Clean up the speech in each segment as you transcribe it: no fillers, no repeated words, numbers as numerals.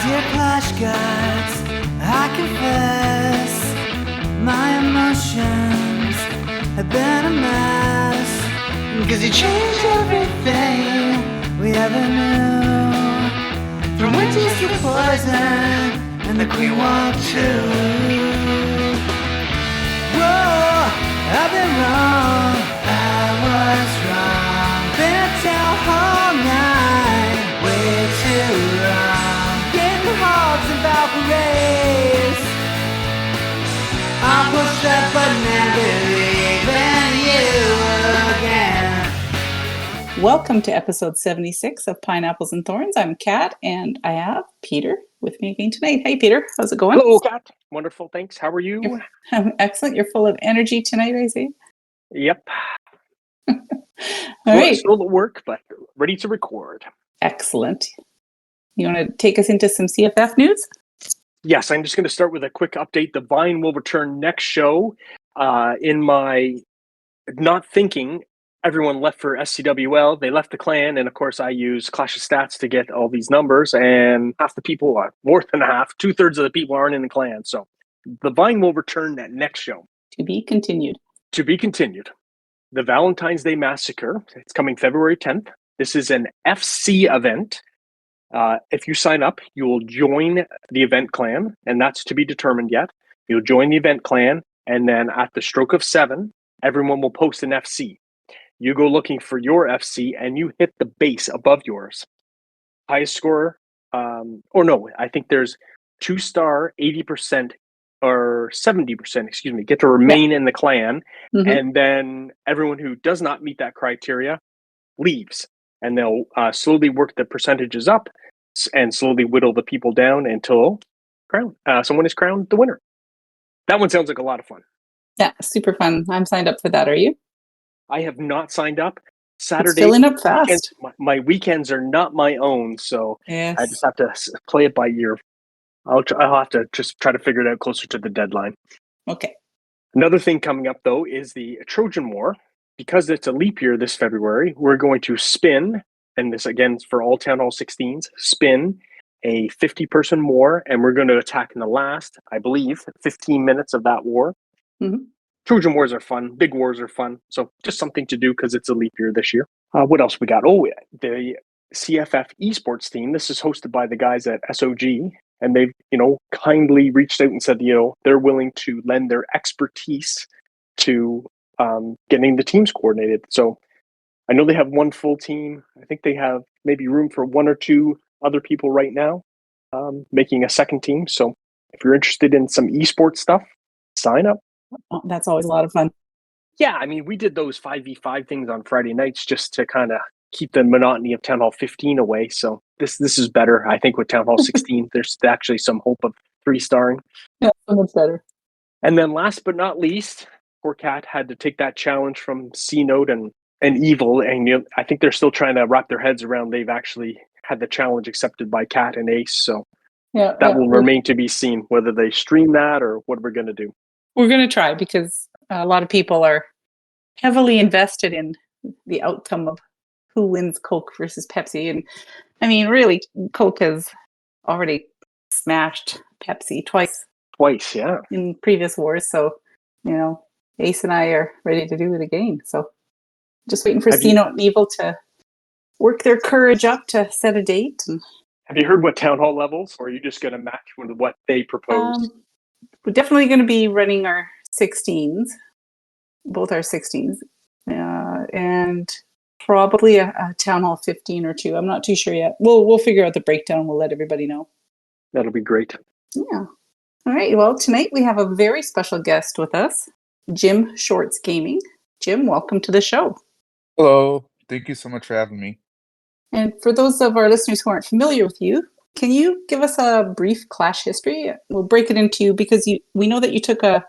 Dear Clash Guards, I confess my emotions have been a mess. Cause you changed everything we ever knew. From witches to poison and the Queen walked too. Whoa, I've been wrong, I was wrong. Been at town all night, way too long. Getting hogs and Valkyries. I'll push that button and believe in you again. Welcome to episode 76 of Pineapples and Thorns. I'm Kat, and I have Peter with me again tonight. Hey, Peter, how's it going? Hello, Kat. Wonderful, thanks. How are you? I'm excellent. You're full of energy tonight, I see. Yep. All right. Still at work, but ready to record. Excellent. You want to take us into some CFF news? Yes, I'm just going to start with a quick update. The Vine will return next show. In my not thinking, everyone left for SCWL. They left the clan, and of course, I use Clash of Stats to get all these numbers. And half the people, more than half, 2/3 of the people aren't in the clan. So the Vine will return that next show. To be continued. To be continued. The Valentine's Day Massacre. It's coming February 10th. This is an FC event. If you sign up, you will join the event clan, and that's to be determined yet. You'll join the event clan, and then at the stroke of 7, everyone will post an FC. You go looking for your FC, and you hit the base above yours. Highest score, I think there's 2-star, 80%, or 70%, get to remain in the clan. Mm-hmm. And then everyone who does not meet that criteria leaves. And they'll slowly work the percentages up and slowly whittle the people down until someone is crowned the winner. That one sounds like a lot of fun. Yeah, super fun. I'm signed up for that. Are you? I have not signed up. Saturday, it's filling up fast. Weekends, my weekends are not my own, so yes. I just have to play it by ear. I'll have to just try to figure it out closer to the deadline. Okay. Another thing coming up, though, is the Trojan War. Because it's a leap year this February, we're going to spin, and this again for all Town Hall 16s, spin a 50-person war, and we're going to attack in the last, I believe, 15 minutes of that war. Mm-hmm. Trojan Wars are fun. Big wars are fun. So just something to do because it's a leap year this year. What else we got? Oh, the CFF esports team. This is hosted by the guys at SOG, and they've, kindly reached out and said, they're willing to lend their expertise to getting the teams coordinated. So I know they have one full team. I think they have maybe room for 1 or 2 other people right now, making a second team. So if you're interested in some esports stuff, sign up. Oh, that's always a lot of fun. Yeah, I mean, we did those 5v5 things on Friday nights just to kind of keep the monotony of Town Hall 15 away. So this is better. I think with Town Hall 16, there's actually some hope of 3-starring. Yeah, so much better. And then last but not least, poor Cat had to take that challenge from C-Note and Evil. And I think they're still trying to wrap their heads around they've actually had the challenge accepted by Cat and Ace. So that will remain to be seen, whether they stream that or what we're going to do. We're going to try because a lot of people are heavily invested in the outcome of who wins Coke versus Pepsi. And I mean, really, Coke has already smashed Pepsi twice. Twice, yeah. In previous wars. So, Ace and I are ready to do it again. So just waiting for C-Note and Evil to work their courage up to set a date. Have you heard what Town Hall levels, or are you just going to match with what they propose? We're definitely going to be running our 16s, both our 16s, and probably a Town Hall 15 or 2. I'm not too sure yet. We'll figure out the breakdown. We'll let everybody know. That'll be great. Yeah. All right. Well, tonight we have a very special guest with us, Jim Shorts Gaming. Jim, welcome to the show. Hello. Thank you so much for having me. And for those of our listeners who aren't familiar with you, can you give us a brief Clash history? We'll break it into because we know that you took a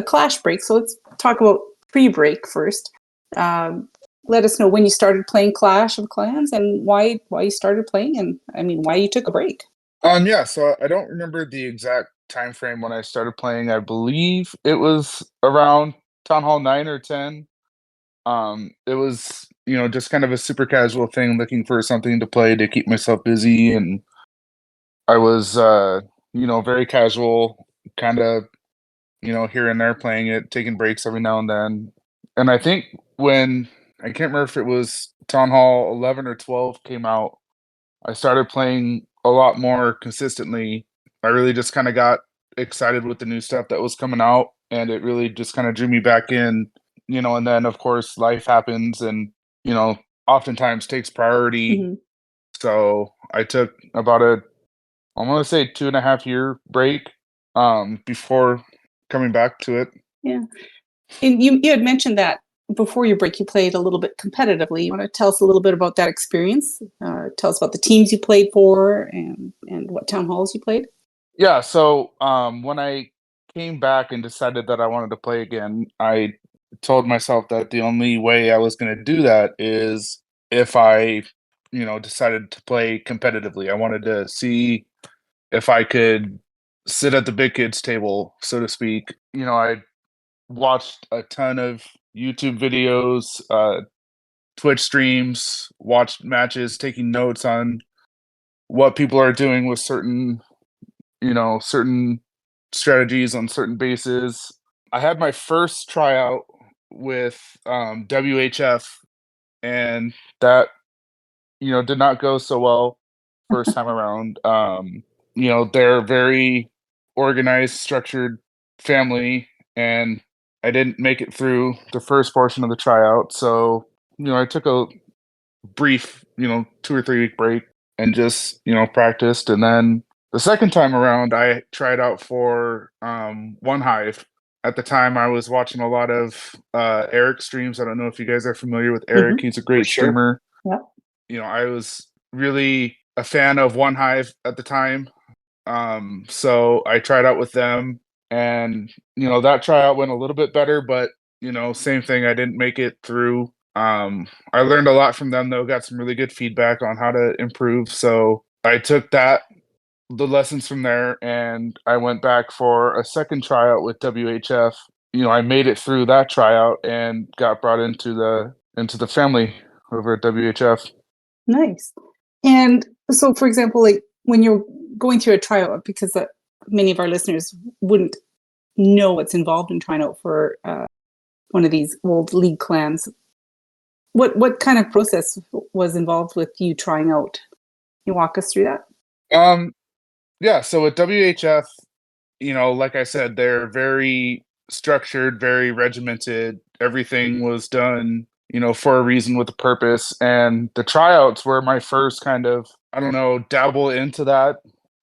Clash break. So let's talk about pre-break first. Let us know when you started playing Clash of Clans and why you started playing, and why you took a break. So I don't remember the exact time frame when I started playing. I believe it was around Town Hall 9 or 10. It was, just kind of a super casual thing, looking for something to play to keep myself busy and I was, very casual, kind of, here and there playing it, taking breaks every now and then. And I think when I can't remember if it was Town Hall 11 or 12 came out, I started playing a lot more consistently. I really just kind of got excited with the new stuff that was coming out, and it really just kind of drew me back in, and then of course life happens and, oftentimes takes priority. Hmm. So I took about I'm gonna say 2.5 year break before coming back to it. Yeah. And you had mentioned that before your break, you played a little bit competitively. You want to tell us a little bit about that experience? Tell us about the teams you played for and what town halls you played. Yeah, so when I came back and decided that I wanted to play again, I told myself that the only way I was going to do that is if I, decided to play competitively. I wanted to see if I could sit at the big kids table, so to speak. I watched a ton of YouTube videos, Twitch streams, watched matches, taking notes on what people are doing with certain strategies on certain bases. I had my first tryout with WHF, and that did not go so well first time around. They're a very organized, structured family, and I didn't make it through the first portion of the tryout. So I took a brief 2 or 3 week break and just practiced, and then the second time around I tried out for One Hive. At the time I was watching a lot of Eric streams. I don't know if you guys are familiar with Eric. Hmm. He's a great Sure. streamer. Yeah. I was really a fan of One Hive at the time. So I tried out with them, and that tryout went a little bit better, but same thing, I didn't make it through. I learned a lot from them though, got some really good feedback on how to improve. So I took the lessons from there, and I went back for a second tryout with WHF. I made it through that tryout and got brought into the family over at WHF. Nice. And so, for example, like when you're going through a tryout, because many of our listeners wouldn't know what's involved in trying out for one of these old league clans, what kind of process was involved with you trying out? Can you walk us through that? Yeah, so at WHF, like I said, they're very structured, very regimented. Everything was done, for a reason with a purpose. And the tryouts were my first kind of, I don't know, dabble into that.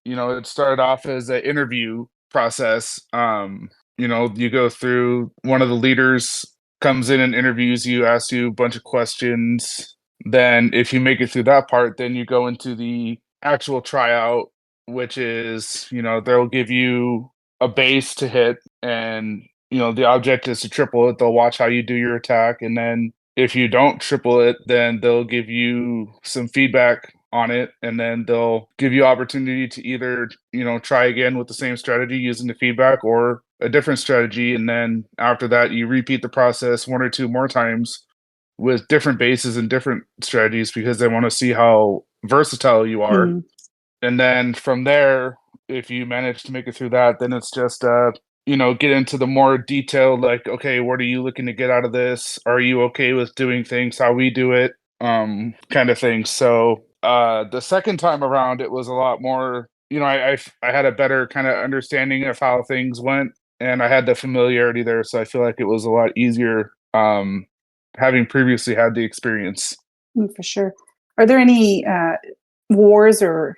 It started off as an interview process. You go through, one of the leaders comes in and interviews you, asks you a bunch of questions. Then if you make it through that part, then you go into the actual tryout, which is, they'll give you a base to hit, and the object is to triple it. They'll watch how you do your attack, and then if you don't triple it, then they'll give you some feedback on it, and then they'll give you opportunity to either try again with the same strategy using the feedback, or a different strategy. And then after that you repeat the process 1 or 2 more times with different bases and different strategies, because they want to see how versatile you are. Mm. And then from there, if you manage to make it through that, then it's just get into the more detailed, like, okay, what are you looking to get out of this? Are you okay with doing things how we do it? Kind of thing. So the second time around, it was a lot more, I had a better kind of understanding of how things went, and I had the familiarity there, so I feel like it was a lot easier, having previously had the experience. For sure. Are there any wars or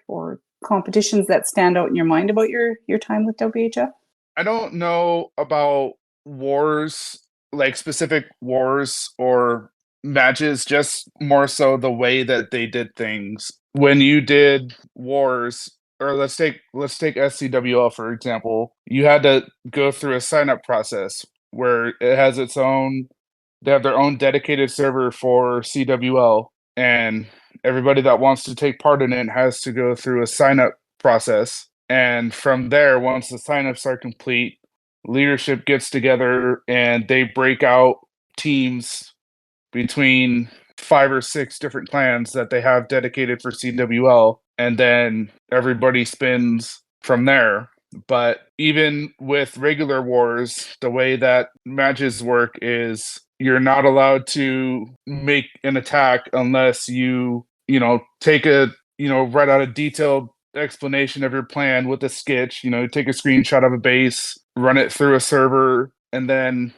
competitions that stand out in your mind about your time with WHF? I don't know about wars, like specific wars or matches, just more so the way that they did things. When you did wars, or let's take SCWL for example, you had to go through a sign up process where it has its own, they have their own dedicated server for CWL, and everybody that wants to take part in it has to go through a sign up process. And from there, once the signups are complete, leadership gets together and they break out teams between 5 or 6 different clans that they have dedicated for CWL. and then everybody spins from there. But even with regular wars, the way that matches work is you're not allowed to make an attack unless you take write out a detailed explanation of your plan with a sketch, take a screenshot of a base, run it through a server, and then,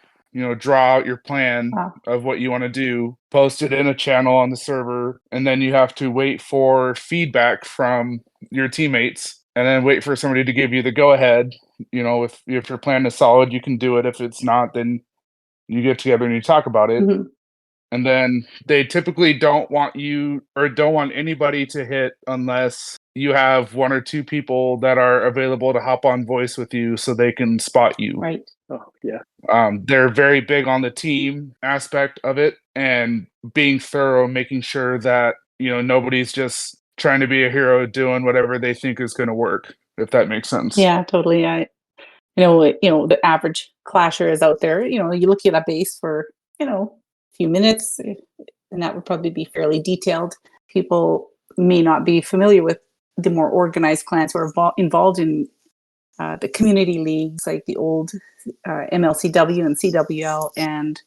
draw out your plan Wow. of what you want to do, post it in a channel on the server, and then you have to wait for feedback from your teammates and then wait for somebody to give you the go ahead. If your plan is solid, you can do it. If it's not, then you get together and you talk about it. Mhm. And then they typically don't want anybody to hit unless you have one or two people that are available to hop on voice with you so they can spot you. Right. Oh, yeah. They're very big on the team aspect of it and being thorough, making sure that, nobody's just trying to be a hero doing whatever they think is going to work, if that makes sense. Yeah, totally. The average clasher is out there. You look at a base for a few minutes, and that would probably be fairly detailed. People may not be familiar with the more organized clans who are involved in the community leagues, like the old MLCW and CWL, and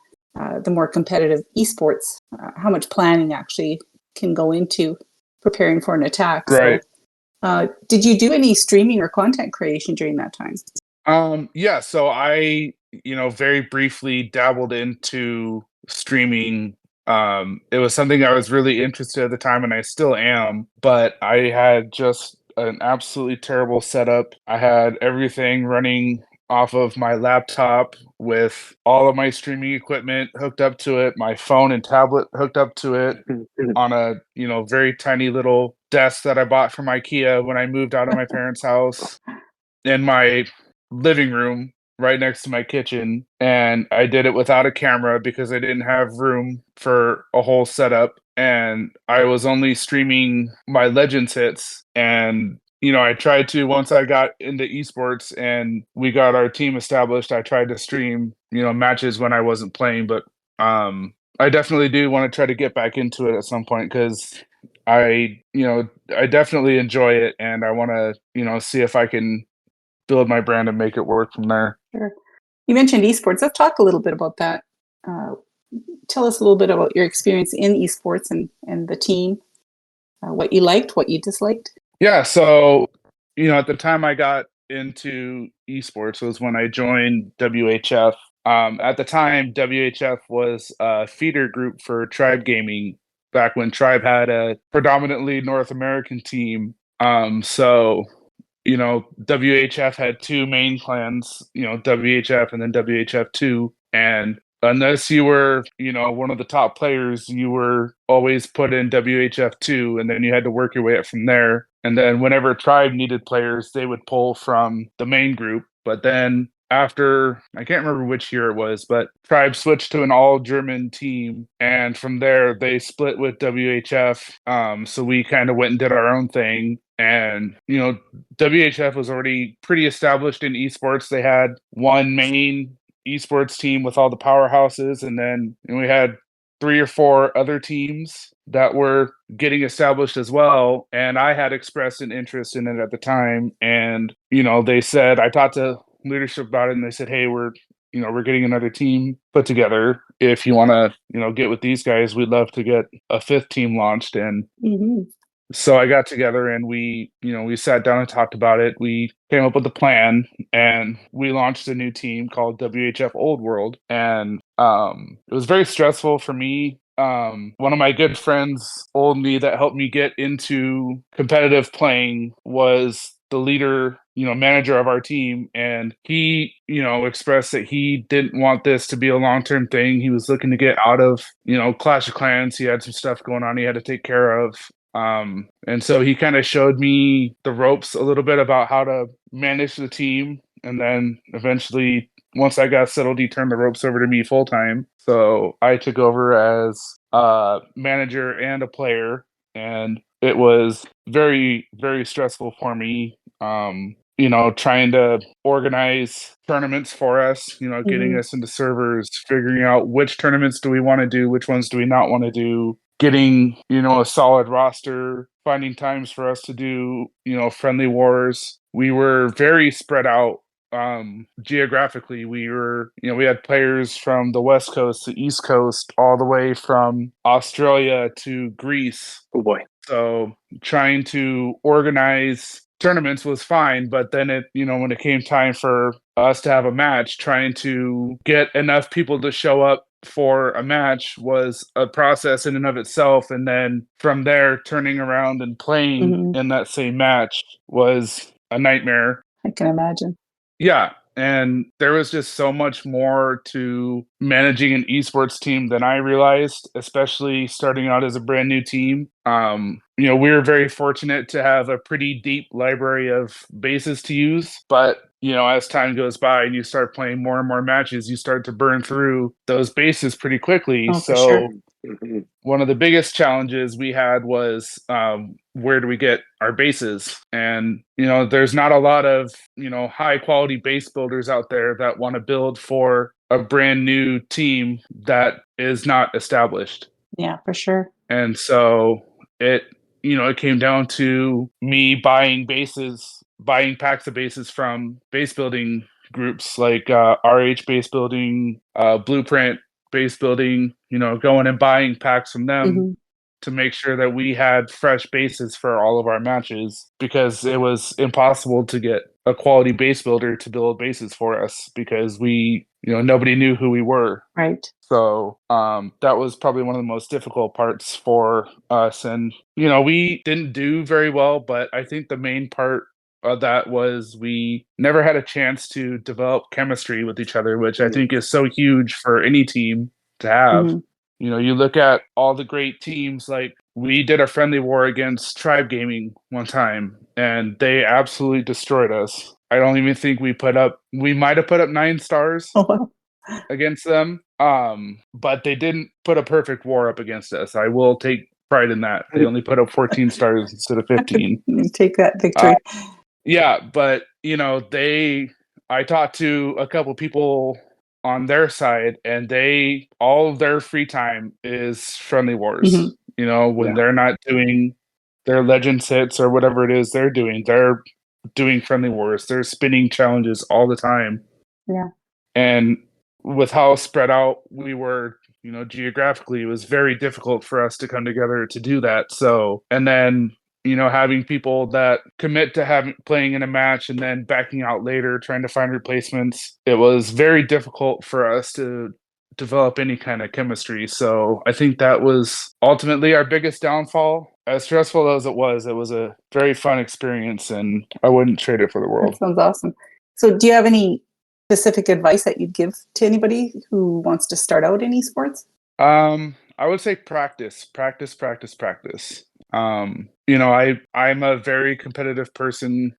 the more competitive esports. How much planning actually can go into preparing for an attack? Right. So, did you do any streaming or content creation during that time? Yeah, so I, very briefly dabbled into streaming. It was something I was really interested at the time, and I still am, but I had just an absolutely terrible setup. I had everything running off of my laptop with all of my streaming equipment hooked up to it, my phone and tablet hooked up to it on a, very tiny little desk that I bought from IKEA when I moved out of my parents' house in my living room right next to my kitchen. And I did it without a camera because I didn't have room for a whole setup. And I was only streaming my Legends hits. And, I tried to, once I got into esports and we got our team established, I tried to stream, matches when I wasn't playing. But I definitely do want to try to get back into it at some point because I definitely enjoy it. And I want to, see if I can build my brand and make it work from there. Sure. You mentioned esports. Let's talk a little bit about that. Tell us a little bit about your experience in esports and the team, what you liked, what you disliked. Yeah, so, at the time I got into esports was when I joined WHF. At the time, WHF was a feeder group for Tribe Gaming back when Tribe had a predominantly North American team. So WHF had two main clans, WHF and then WHF2. And unless you were, one of the top players, you were always put in WHF2, and then you had to work your way up from there. And then whenever Tribe needed players, they would pull from the main group. But then after, I can't remember which year it was, but Tribe switched to an all-German team. And from there, they split with WHF. So we kind of went and did our own thing. And, WHF was already pretty established in esports. They had one main esports team with all the powerhouses, and then we had 3 or 4 other teams that were getting established as well. And I had expressed an interest in it at the time. And, they said, I talked to leadership about it, and they said, hey, we're getting another team put together. If you want to, get with these guys, we'd love to get a 5th team launched. And so I got together and we sat down and talked about it. We came up with a plan and we launched a new team called WHF Old World. And it was very stressful for me. One of my good friends, old me, that helped me get into competitive playing was the leader, manager of our team. And he, expressed that he didn't want this to be a long-term thing. He was looking to get out of, Clash of Clans. He had some stuff going on he had to take care of. And so he kind of showed me the ropes a little bit about how to manage the team. And then eventually, once I got settled, he turned the ropes over to me full time. So I took over as a manager and a player. And it was very, very stressful for me. Trying to organize tournaments for us, getting us into servers, figuring out which tournaments do we want to do, which ones do we not want to do. getting, a solid roster, finding times for us to do, friendly wars. We were very spread out geographically. We had players from the West Coast to East Coast, all the way from Australia to Greece. Oh boy. So trying to organize tournaments was fine, but then when it came time for us to have a match, trying to get enough people to show up for a match was a process in and of itself. And then from there, turning around and playing in that same match was a nightmare. I can imagine. Yeah. And there was just so much more to managing an esports team than I realized, especially starting out as a brand new team. We were very fortunate to have a pretty deep library of bases to use, but as time goes by and you start playing more and more matches, you start to burn through those bases pretty quickly. Oh, for sure. One of the biggest challenges we had was where do we get our bases? And, there's not a lot of, high quality base builders out there that want to build for a brand new team that is not established. Yeah, for sure. And so it came down to me buying packs of bases from base building groups like RH Base Building, Blueprint Base Building, going and buying packs from them to make sure that we had fresh bases for all of our matches, because it was impossible to get a quality base builder to build bases for us because nobody knew who we were. Right. So that was probably one of the most difficult parts for us. And, we didn't do very well, but I think the main part of that was we never had a chance to develop chemistry with each other, which I think is so huge for any team to have. You look at all the great teams, like we did a friendly war against Tribe Gaming one time, and they absolutely destroyed us. I don't even think we might have put up 9 stars against them. But they didn't put a perfect war up against us. I will take pride in that. They only put up 14 stars instead of 15. Take that victory. Yeah, but I talked to a couple people on their side, and all of their free time is friendly wars. When they're not doing their Legends hits or whatever it is they're doing friendly wars. They're spinning challenges all the time. Yeah. And with how spread out we were, geographically, it was very difficult for us to come together to do that. So, and then having people that commit to playing in a match and then backing out later, trying to find replacements. It was very difficult for us to develop any kind of chemistry. So I think that was ultimately our biggest downfall. As stressful as it was a very fun experience, and I wouldn't trade it for the world. That sounds awesome. So do you have any specific advice that you'd give to anybody who wants to start out in esports? I would say practice. I'm a very competitive person.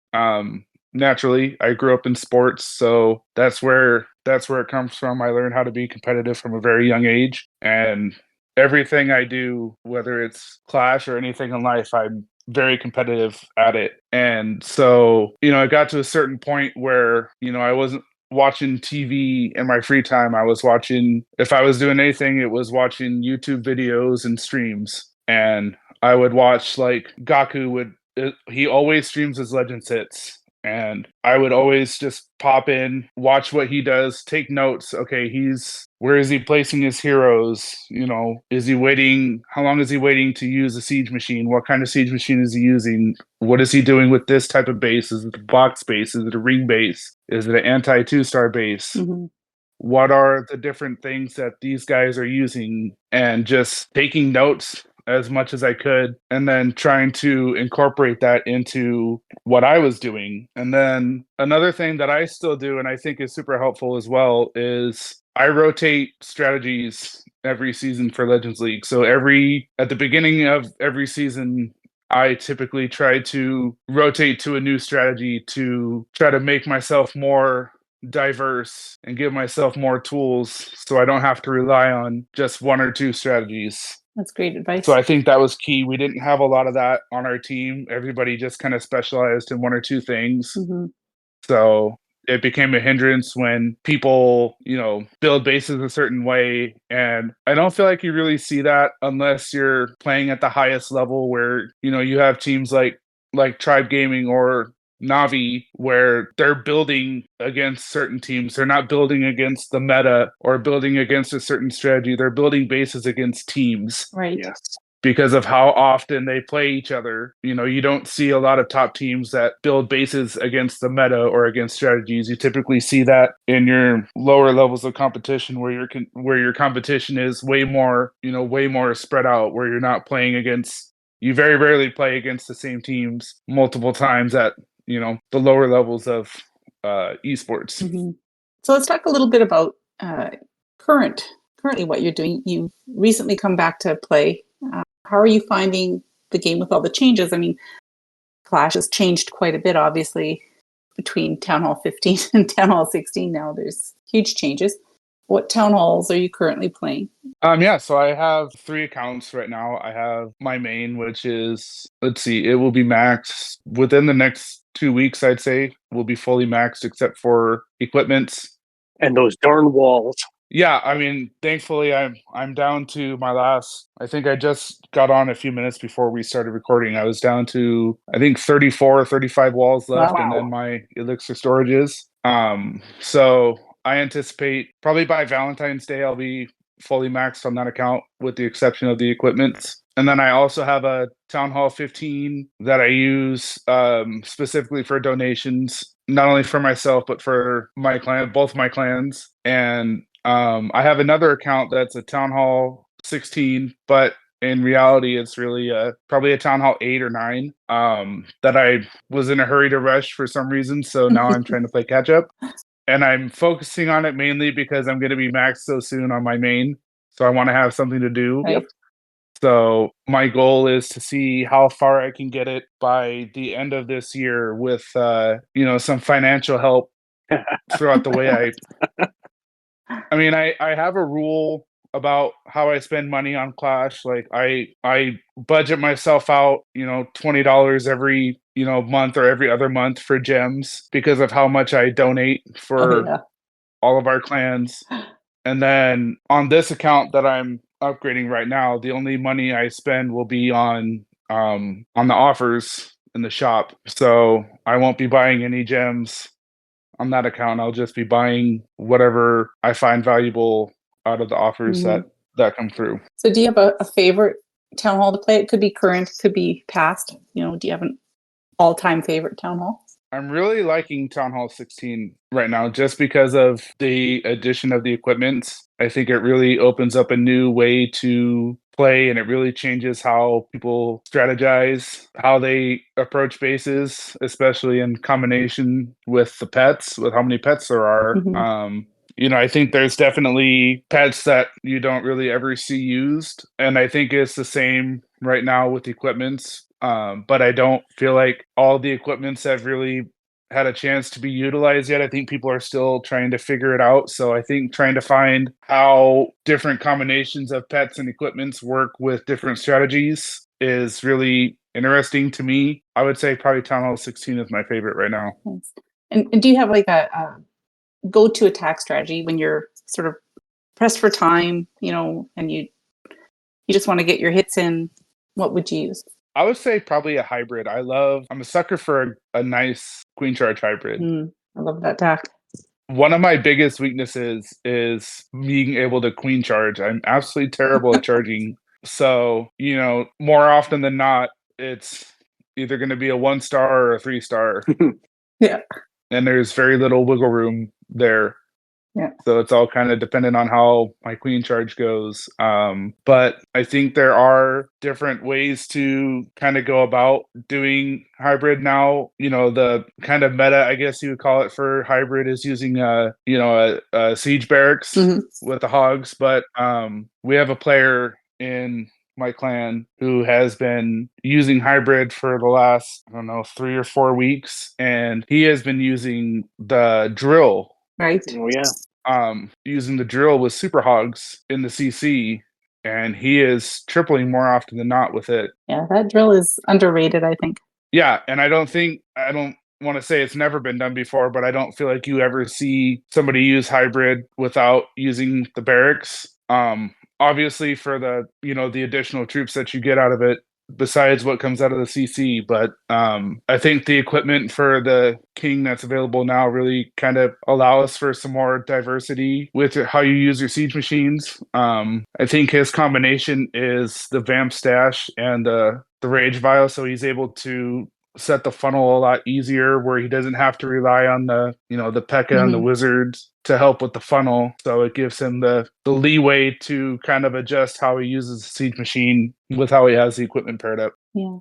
Naturally, I grew up in sports, so that's where it comes from. I learned how to be competitive from a very young age, and everything I do, whether it's Clash or anything in life, I'm very competitive at it. And so, it got to a certain point where, I wasn't watching TV in my free time. If I was doing anything, it was watching YouTube videos and streams. And I would watch, like, Gaku he always streams his Legends hits. And I would always just pop in, watch what he does, take notes. Okay, where is he placing his heroes? Is he waiting? How long is he waiting to use a siege machine? What kind of siege machine is he using? What is he doing with this type of base? Is it a box base? Is it a ring base? Is it an anti-2-star base? What are the different things that these guys are using? And just taking notes as much as I could, and then trying to incorporate that into what I was doing. And then another thing that I still do, and I think is super helpful as well, is I rotate strategies every season for Legends League. So at the beginning of every season, I typically try to rotate to a new strategy to try to make myself more diverse and give myself more tools so I don't have to rely on just one or two strategies. That's great advice. So I think that was key. We didn't have a lot of that on our team. Everybody just kind of specialized in one or two things. So it became a hindrance when people, build bases a certain way. And I don't feel like you really see that unless you're playing at the highest level where, you have teams like Tribe Gaming or Navi, where they're building against certain teams. They're not building against the meta or building against a certain strategy. They're building bases against teams. Right. Yes. Because of how often they play each other. You don't see a lot of top teams that build bases against the meta or against strategies. You typically see that in your lower levels of competition where your competition is way more spread out, where you're not playing against, you very rarely play against the same teams multiple times at, the lower levels of esports. Mm-hmm. So let's talk a little bit about currently what you're doing. You've recently come back to play. How are you finding the game with all the changes? I mean, Clash has changed quite a bit, obviously, between Town Hall 15 and Town Hall 16 now. There's huge changes. What Town Halls are you currently playing? So I have 3 accounts right now. I have my main, which is, it will be maxed within the next 2 weeks, I'd say. Will be fully maxed except for equipments. And those darn walls. Yeah, I mean, thankfully, I'm down to my last. I think I just got on a few minutes before we started recording. I was down to, I think, 34 or 35 walls left, Wow. and then my Elixir storages. So I anticipate probably by Valentine's Day I'll be fully maxed on that account, with the exception of the equipments. And then I also have a Town Hall 15 that I use specifically for donations, not only for myself but for my clan, both my clans. And I have another account that's a Town Hall 16, but in reality, it's really probably a Town Hall 8 or 9 that I was in a hurry to rush for some reason. So now I'm trying to play catch up. And I'm focusing on it mainly because I'm going to be maxed so soon on my main. So I want to have something to do. Right. So my goal is to see how far I can get it by the end of this year with, some financial help throughout the way. I mean, I have a rule about how I spend money on Clash. Like I budget myself out, $20 every, month or every other month for gems because of how much I donate for all of our clans. And then on this account that I'm upgrading right now, the only money I spend will be on the offers in the shop. So I won't be buying any gems on that account. I'll just be buying whatever I find valuable out of the offers that come through. So do you have a favorite Town Hall to play? It could be current, could be past. Do you have an all-time favorite Town Hall? I'm really liking Town Hall 16 right now just because of the addition of the equipment. I think it really opens up a new way to play, and it really changes how people strategize, how they approach bases, especially in combination with the pets, with how many pets there are. I think there's definitely pets that you don't really ever see used, and I think it's the same right now with equipments. But I don't feel like all the equipments have really had a chance to be utilized yet. I think people are still trying to figure it out. So I think trying to find how different combinations of pets and equipments work with different strategies is really interesting to me. I would say probably Town Hall 16 is my favorite right now. And do you have like a go-to attack strategy when you're sort of pressed for time, and you just want to get your hits in? What would you use? I would say probably a hybrid. I'm a sucker for a nice Queen Charge hybrid. I love that attack. One of my biggest weaknesses is being able to Queen Charge. I'm absolutely terrible at charging. So, more often than not, it's either going to be a 1-star or a 3-star. Yeah. And there's very little wiggle room there. Yeah. So it's all kind of dependent on how my Queen Charge goes. But I think there are different ways to kind of go about doing hybrid now. The kind of meta, I guess you would call it, for hybrid is using a siege barracks with the hogs. But we have a player in my clan who has been using hybrid for the last, 3 or 4 weeks, and he has been using the drill. Right. Oh yeah. Using the drill with super hogs in the CC, and he is tripling more often than not with it. Yeah, that drill is underrated, I think. Yeah, and I don't want to say it's never been done before, but I don't feel like you ever see somebody use hybrid without using the barracks. Obviously for the, the additional troops that you get out of it, besides what comes out of the CC. But I think the equipment for the King that's available now really kind of allows for some more diversity with how you use your siege machines. I think his combination is the Vamp Stash and the Rage Vial, so he's able to set the funnel a lot easier where he doesn't have to rely on the the P.E.K.K.A. and the wizards to help with the funnel. So it gives him the leeway to kind of adjust how he uses the siege machine with how he has the equipment paired up. Yeah.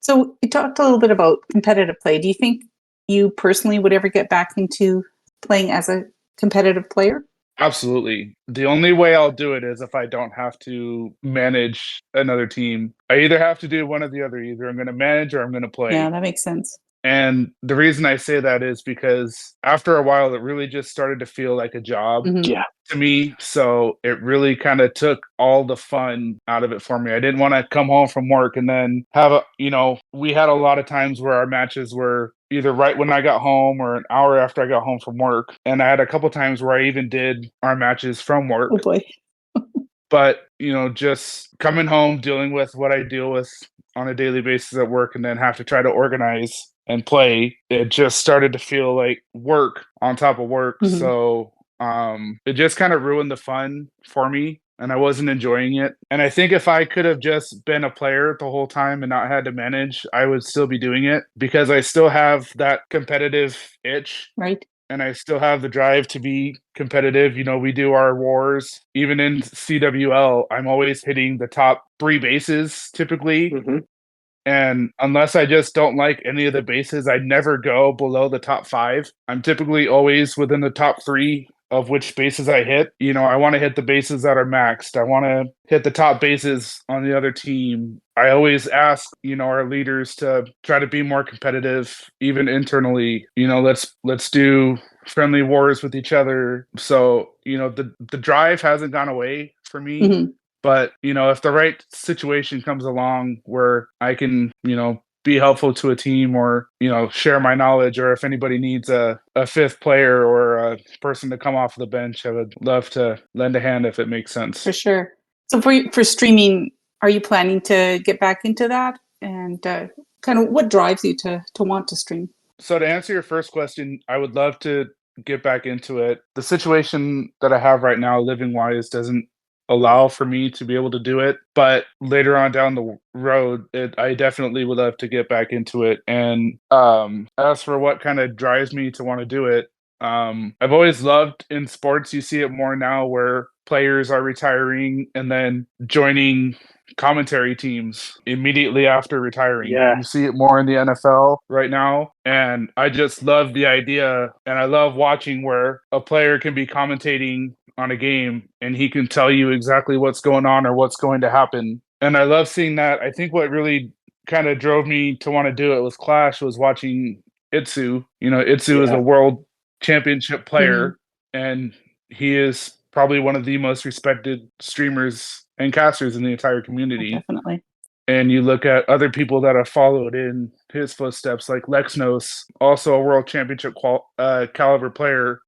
So we talked a little bit about competitive play. Do you think you personally would ever get back into playing as a competitive player? Absolutely. The only way I'll do it is if I don't have to manage another team. I either have to do one or the other. Either I'm going to manage or I'm going to play. Yeah, that makes sense. And the reason I say that is because after a while, it really just started to feel like a job to me. So it really kind of took all the fun out of it for me. I didn't want to come home from work and then have we had a lot of times where our matches were either right when I got home or an hour after I got home from work. And I had a couple times where I even did our matches from work. Oh boy. But, just coming home, dealing with what I deal with on a daily basis at work and then have to try to organize and play, it just started to feel like work on top of work. So it just kind of ruined the fun for me and I wasn't enjoying it. And I think if I could have just been a player the whole time and not had to manage, I would still be doing it because I still have that competitive itch. Right. And I still have the drive to be competitive. We do our wars. Even in CWL, I'm always hitting the top 3 bases typically. And unless I just don't like any of the bases, I never go below the top 5. I'm typically always within the top 3 of which bases I hit. I want to hit the bases that are maxed. I want to hit the top bases on the other team. I always ask, our leaders to try to be more competitive, even internally. Let's do friendly wars with each other. So, the drive hasn't gone away for me. But, if the right situation comes along where I can, be helpful to a team or, share my knowledge, or if anybody needs a 5th player or a person to come off the bench, I would love to lend a hand if it makes sense. For sure. So for streaming, are you planning to get back into that? And kind of what drives you to want to stream? So to answer your first question, I would love to get back into it. The situation that I have right now, living wise, doesn't allow for me to be able to do it, but later on down the road, I definitely would love to get back into it. And as for what kind of drives me to want to do it, I've always loved in sports, you see it more now where players are retiring and then joining commentary teams immediately after retiring. You see it more in the NFL right now. And I just love the idea, and I love watching where a player can be commentating on a game and he can tell you exactly what's going on or what's going to happen. And I love seeing that. I think what really kind of drove me to want to do it with Clash was watching Itsu. Itsu is a world championship player, and he is probably one of the most respected streamers and casters in the entire community. Definitely. And you look at other people that have followed in his footsteps, like Lexnos, also a world championship caliber player,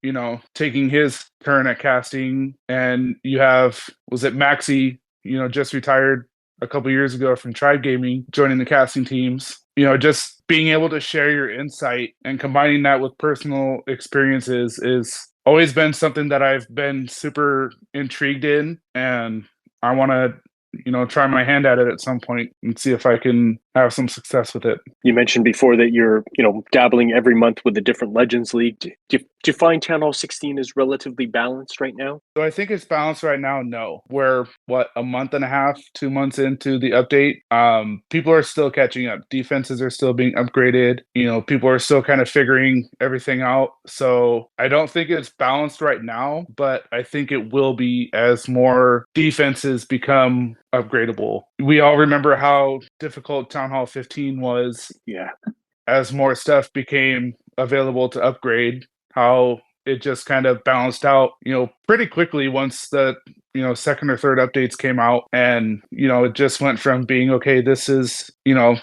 taking his turn at casting. And you have, was it Maxi, just retired a couple years ago from Tribe Gaming, joining the casting teams. Just being able to share your insight and combining that with personal experiences is always been something that I've been super intrigued in. And I want to try my hand at it at some point and see if I can have some success with it. You mentioned before that you're, dabbling every month with a different Legends League. Do you find Town Hall 16 is relatively balanced right now? So I think it's balanced right now. No, we're a month and a half, 2 months into the update. People are still catching up. Defenses are still being upgraded. People are still kind of figuring everything out. So I don't think it's balanced right now, but I think it will be as more defenses become upgradable. We all remember how difficult Town Hall 15 was. Yeah. As more stuff became available to upgrade, how it just kind of balanced out, pretty quickly once the, second or third updates came out. And, it just went from being, okay, this is kind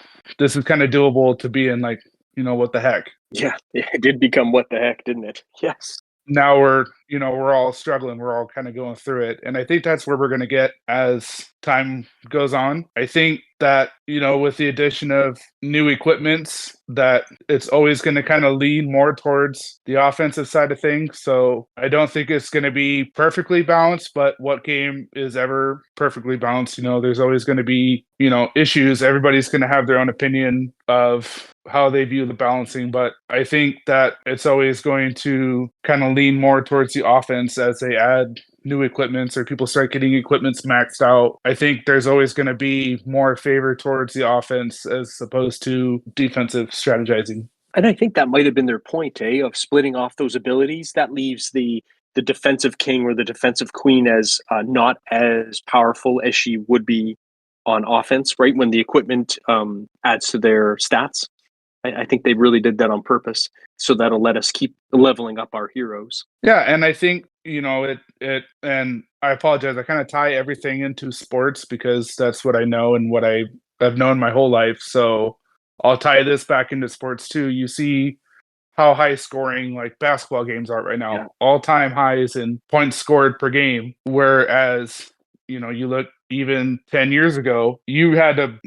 of doable to being like, what the heck. Yeah, it did become what the heck, didn't it? Yes. Now we're all struggling. We're all kind of going through it. And I think that's where we're going to get as time goes on. I think that, with the addition of new equipments, that it's always going to kind of lean more towards the offensive side of things. So I don't think it's going to be perfectly balanced, but what game is ever perfectly balanced? There's always going to be, issues. Everybody's going to have their own opinion of how they view the balancing, but I think that it's always going to kind of lean more towards the offense as they add new equipments or people start getting equipments maxed out. I think there's always going to be more favor towards the offense as opposed to defensive strategizing. And I think that might have been their point, of splitting off those abilities. That leaves the defensive king or the defensive queen as not as powerful as she would be on offense, right? When the equipment adds to their stats. I think they really did that on purpose. So that'll let us keep leveling up our heroes. Yeah, and I think, it and I apologize, I kind of tie everything into sports because that's what I know and what I've known my whole life. So I'll tie this back into sports too. You see how high scoring like basketball games are right now, Yeah. all-time highs in points scored per game. Whereas, you look even 10 years ago, you had to,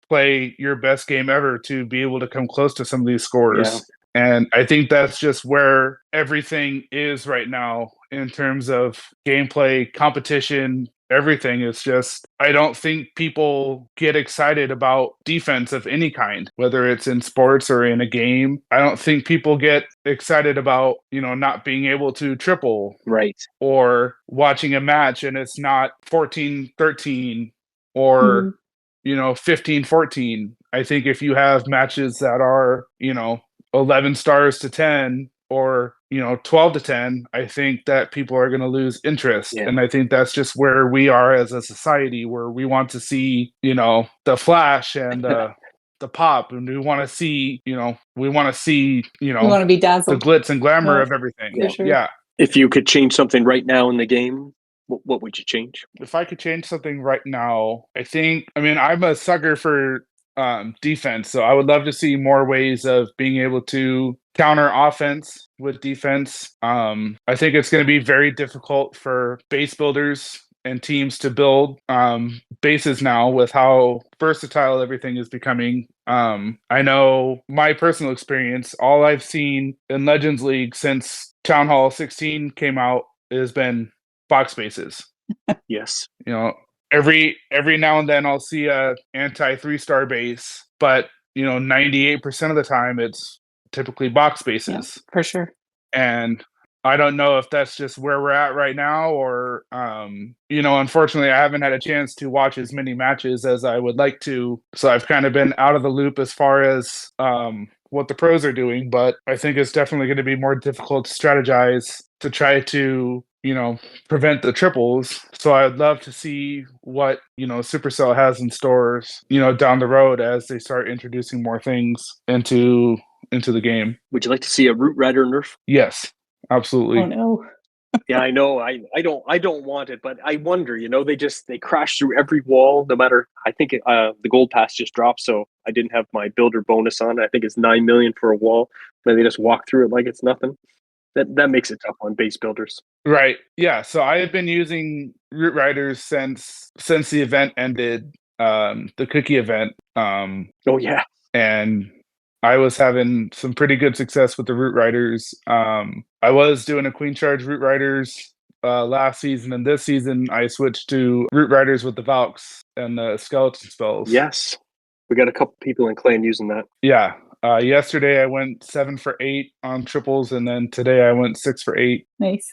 play your best game ever to be able to come close to some of these scores. Yeah. And I think that's just where everything is right now in terms of gameplay, competition, everything. Is just, I don't think people get excited about defense of any kind, whether it's in sports or in a game. I don't think people get excited about, not being able to triple. Right. Or watching a match and it's not 14-13 or, 15-14. I think if you have matches that are, 11 stars to 10 or 12 to 10, I think that people are going to lose interest. Yeah. And I think that's just where we are as a society, where we want to see the flash and the pop, and we want to see we want to be the dazzled. glitz and glamour Yeah, of everything. for sure. Yeah. If you could change something right now in the game, what would you change? If I could change something right now, I'm a sucker for defense, so I would love to see more ways of being able to counter offense with defense. I think it's going to be very difficult for base builders and teams to build bases now with how versatile everything is becoming. I know my personal experience, all I've seen in Legends League since Town Hall 16 came out has been box bases. Yes. Every now and then I'll see a anti 3-star base, but 98% of the time it's typically box bases. Yeah, for sure. And I don't know if that's just where we're at right now, or unfortunately I haven't had a chance to watch as many matches as I would like to, so I've kind of been out of the loop as far as what the pros are doing. But I think it's definitely going to be more difficult to strategize to try to prevent the triples. So I'd love to see what Supercell has in stores down the road as they start introducing more things into the game. Would you like to see a Root Rider nerf? Yes, absolutely. Oh no. Yeah, I know. I don't want it, but I wonder. They crash through every wall. No matter. I think the gold pass just dropped, so I didn't have my builder bonus on. I think it's 9 million for a wall. But they just walk through it like it's nothing. That makes it tough on base builders. Right. Yeah. So I have been using Root Riders since the event ended, the cookie event. Oh yeah. And I was having some pretty good success with the Root Riders. I was doing a Queen Charge Root Riders last season, and this season I switched to Root Riders with the Valks and the skeleton spells. Yes. We got a couple people in clan using that. Yeah. Yesterday I went 7 for 8 on triples, and then today I went 6 for 8. Nice.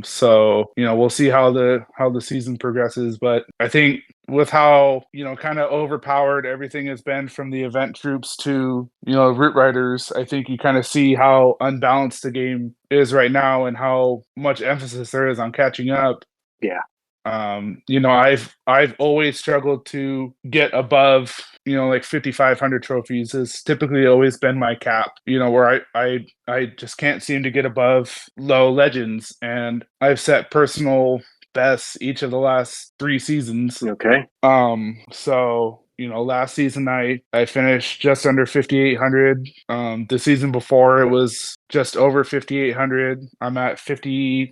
So we'll see how the season progresses, but I think with how kind of overpowered everything has been from the event troops to Root Riders, I think you kind of see how unbalanced the game is right now and how much emphasis there is on catching up. Yeah. I've always struggled to get above like 5,500 trophies has typically always been my cap, where I just can't seem to get above low legends, and I've set personal bests each of the last 3 seasons. Okay. So last season I finished just under 5,800. The season before it was just over 5,800. I'm at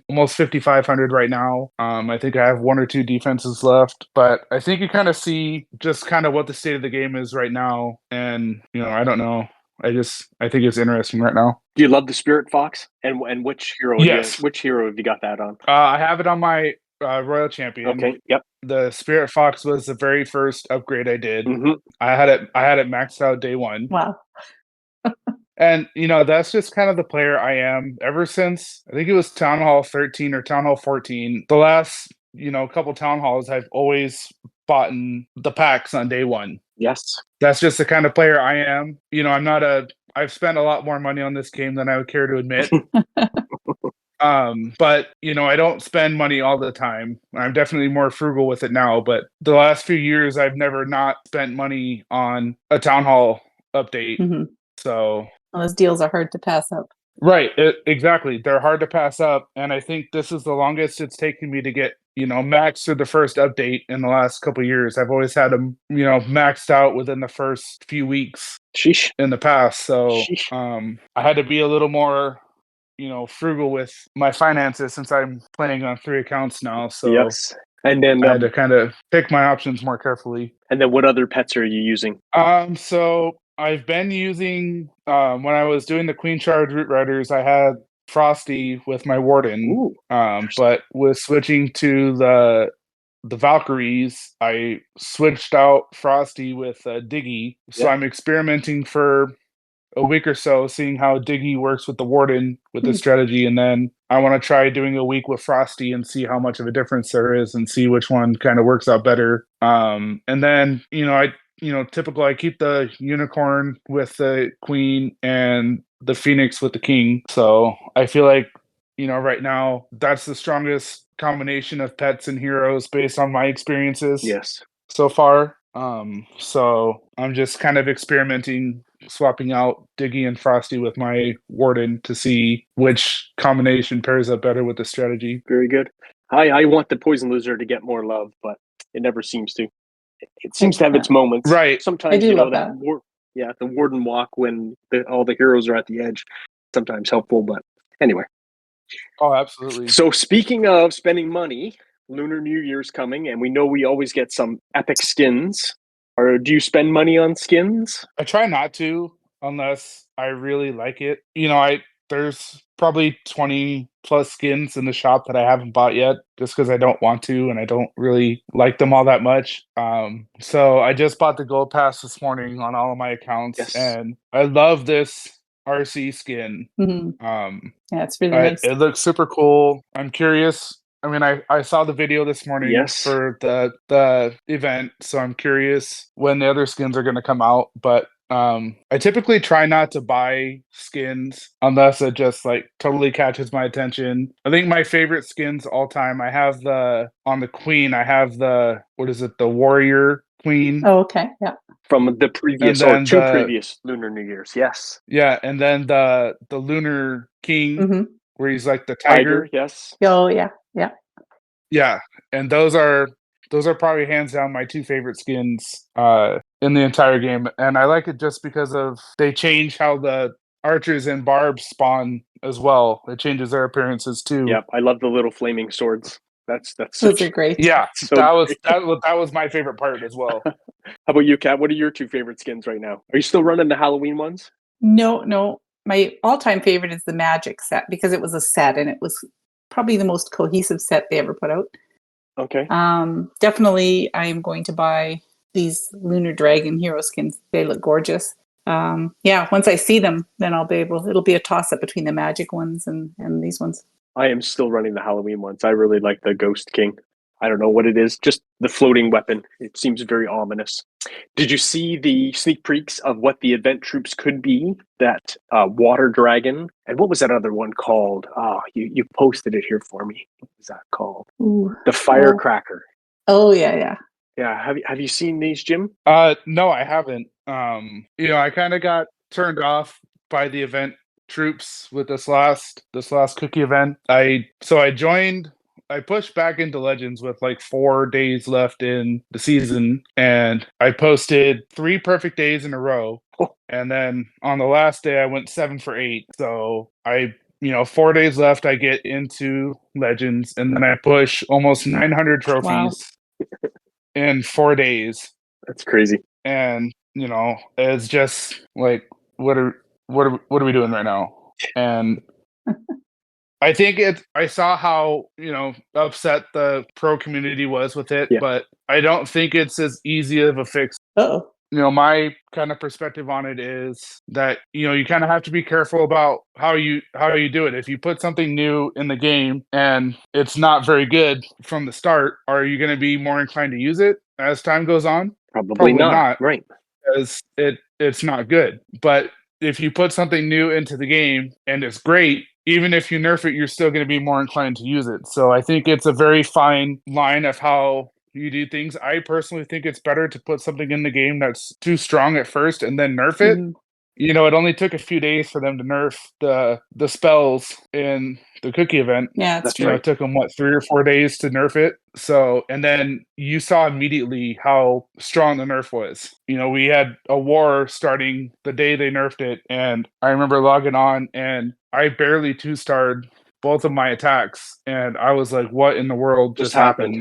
almost 5,500 right now. I think I have one or two defenses left, but I think you kind of see just kind of what the state of the game is right now. And, I don't know. I think it's interesting right now. Do you love the Spirit Fox? And which hero? Yes. Which hero have you got that on? I have it on my Royal Champion. Okay. Yep. The Spirit Fox was the very first upgrade I did. Mm-hmm. I had it maxed out day one. Wow. And that's just kind of the player I am ever since I think it was Town Hall 13 or Town Hall 14. The last couple Town Halls I've always bought in the packs on day one. Yes. That's just the kind of player I am. I've spent a lot more money on this game than I would care to admit. But I don't spend money all the time. I'm definitely more frugal with it now, but the last few years I've never not spent money on a Town Hall update. Mm-hmm. So those deals are hard to pass up. Right, exactly. They're hard to pass up, and I think this is the longest it's taken me to get max through the first update in the last couple of years. I've always had them maxed out within the first few weeks. Sheesh. In the past. So Sheesh. I had to be a little more frugal with my finances since I'm playing on 3 accounts now. So yes. And then I had to kind of pick my options more carefully. And then what other pets are you using? So I've been using when I was doing the Queen Charge Root Riders, I had Frosty with my Warden. Ooh, but with switching to the Valkyries, I switched out Frosty with Diggy. So I'm experimenting for a week or so, seeing how Diggy works with the Warden with the strategy, and then I want to try doing a week with Frosty and see how much of a difference there is and see which one kind of works out better. And then typical, I keep the Unicorn with the Queen and the Phoenix with the King. So I feel like right now that's the strongest combination of pets and heroes based on my experiences. Yes. So far. So I'm just kind of experimenting, swapping out Diggy and Frosty with my Warden to see which combination pairs up better with the strategy. Very good. I want the Poison Lizard to get more love, but it never seems to. It seems to have its moments. Right. Sometimes I do love that. The Warden walk when all the heroes are at the edge, sometimes helpful, but anyway. Oh, absolutely. So speaking of spending money, Lunar New Year's coming, and we know we always get some epic skins. Or do you spend money on skins? I try not to unless I really like it. There's probably 20 plus skins in the shop that I haven't bought yet just because I don't want to and I don't really like them all that much. So I just bought the gold pass this morning on all of my accounts, and I love this RC skin. Mm-hmm. Yeah, it's really nice. It looks super cool. I'm curious. I mean, I saw the video this morning for the event, so I'm curious when the other skins are going to come out. But I typically try not to buy skins unless it just totally catches my attention. I think my favorite skins all time, I have on the Queen, I have the Warrior Queen. Oh, okay. Yeah. From the previous or two previous Lunar New Year's, yes. Yeah, and then the Lunar King, where he's like the tiger. Yes. Oh, yeah. Yeah. Yeah, and those are probably hands down my 2 favorite skins in the entire game, and I like it just because they change how the archers and barbs spawn as well. It changes their appearances too. Yep, I love the little flaming swords. Those are great. Yeah, that was my favorite part as well. How about you, Kat? What are your 2 favorite skins right now? Are you still running the Halloween ones? No. My all-time favorite is the Magic set because it was a set and it was probably the most cohesive set they ever put out. Okay. Definitely, I am going to buy these Lunar Dragon hero skins. They look gorgeous. Once I see them, then it'll be a toss-up between the Magic ones and these ones. I am still running the Halloween ones. I really like the Ghost King. I don't know what it is, just the floating weapon. It seems very ominous. Did you see the sneak peeks of what the event troops could be? That water dragon, and what was that other one called? You posted it here for me. What was that called? Ooh, the Firecracker. Oh yeah. Yeah. Have you seen these, Jim? No, I haven't. I kind of got turned off by the event troops with this last cookie event. I joined I pushed back into Legends with like 4 days left in the season, and I posted 3 perfect days in a row. And then on the last day, I went 7 for 8. So 4 days left, I get into Legends, and then I push almost 900 trophies in 4 days. That's crazy. And it's just like, what are we doing right now? And I think I saw how, upset the pro community was with it, but I don't think it's as easy of a fix. Oh. My kind of perspective on it is that, you kind of have to be careful about how you do it. If you put something new in the game and it's not very good from the start, are you going to be more inclined to use it as time goes on? Probably not. Right. Because it's not good. But if you put something new into the game and it's great, even if you nerf it, you're still going to be more inclined to use it. So I think it's a very fine line of how you do things. I personally think it's better to put something in the game that's too strong at first and then nerf it. Mhm. It only took a few days for them to nerf the spells in the cookie event. Yeah, that's true. It took them 3 or 4 days to nerf it. So, and then you saw immediately how strong the nerf was. We had a war starting the day they nerfed it, and I remember logging on and I barely 2-starred both of my attacks, and I was like, what in the world just happened?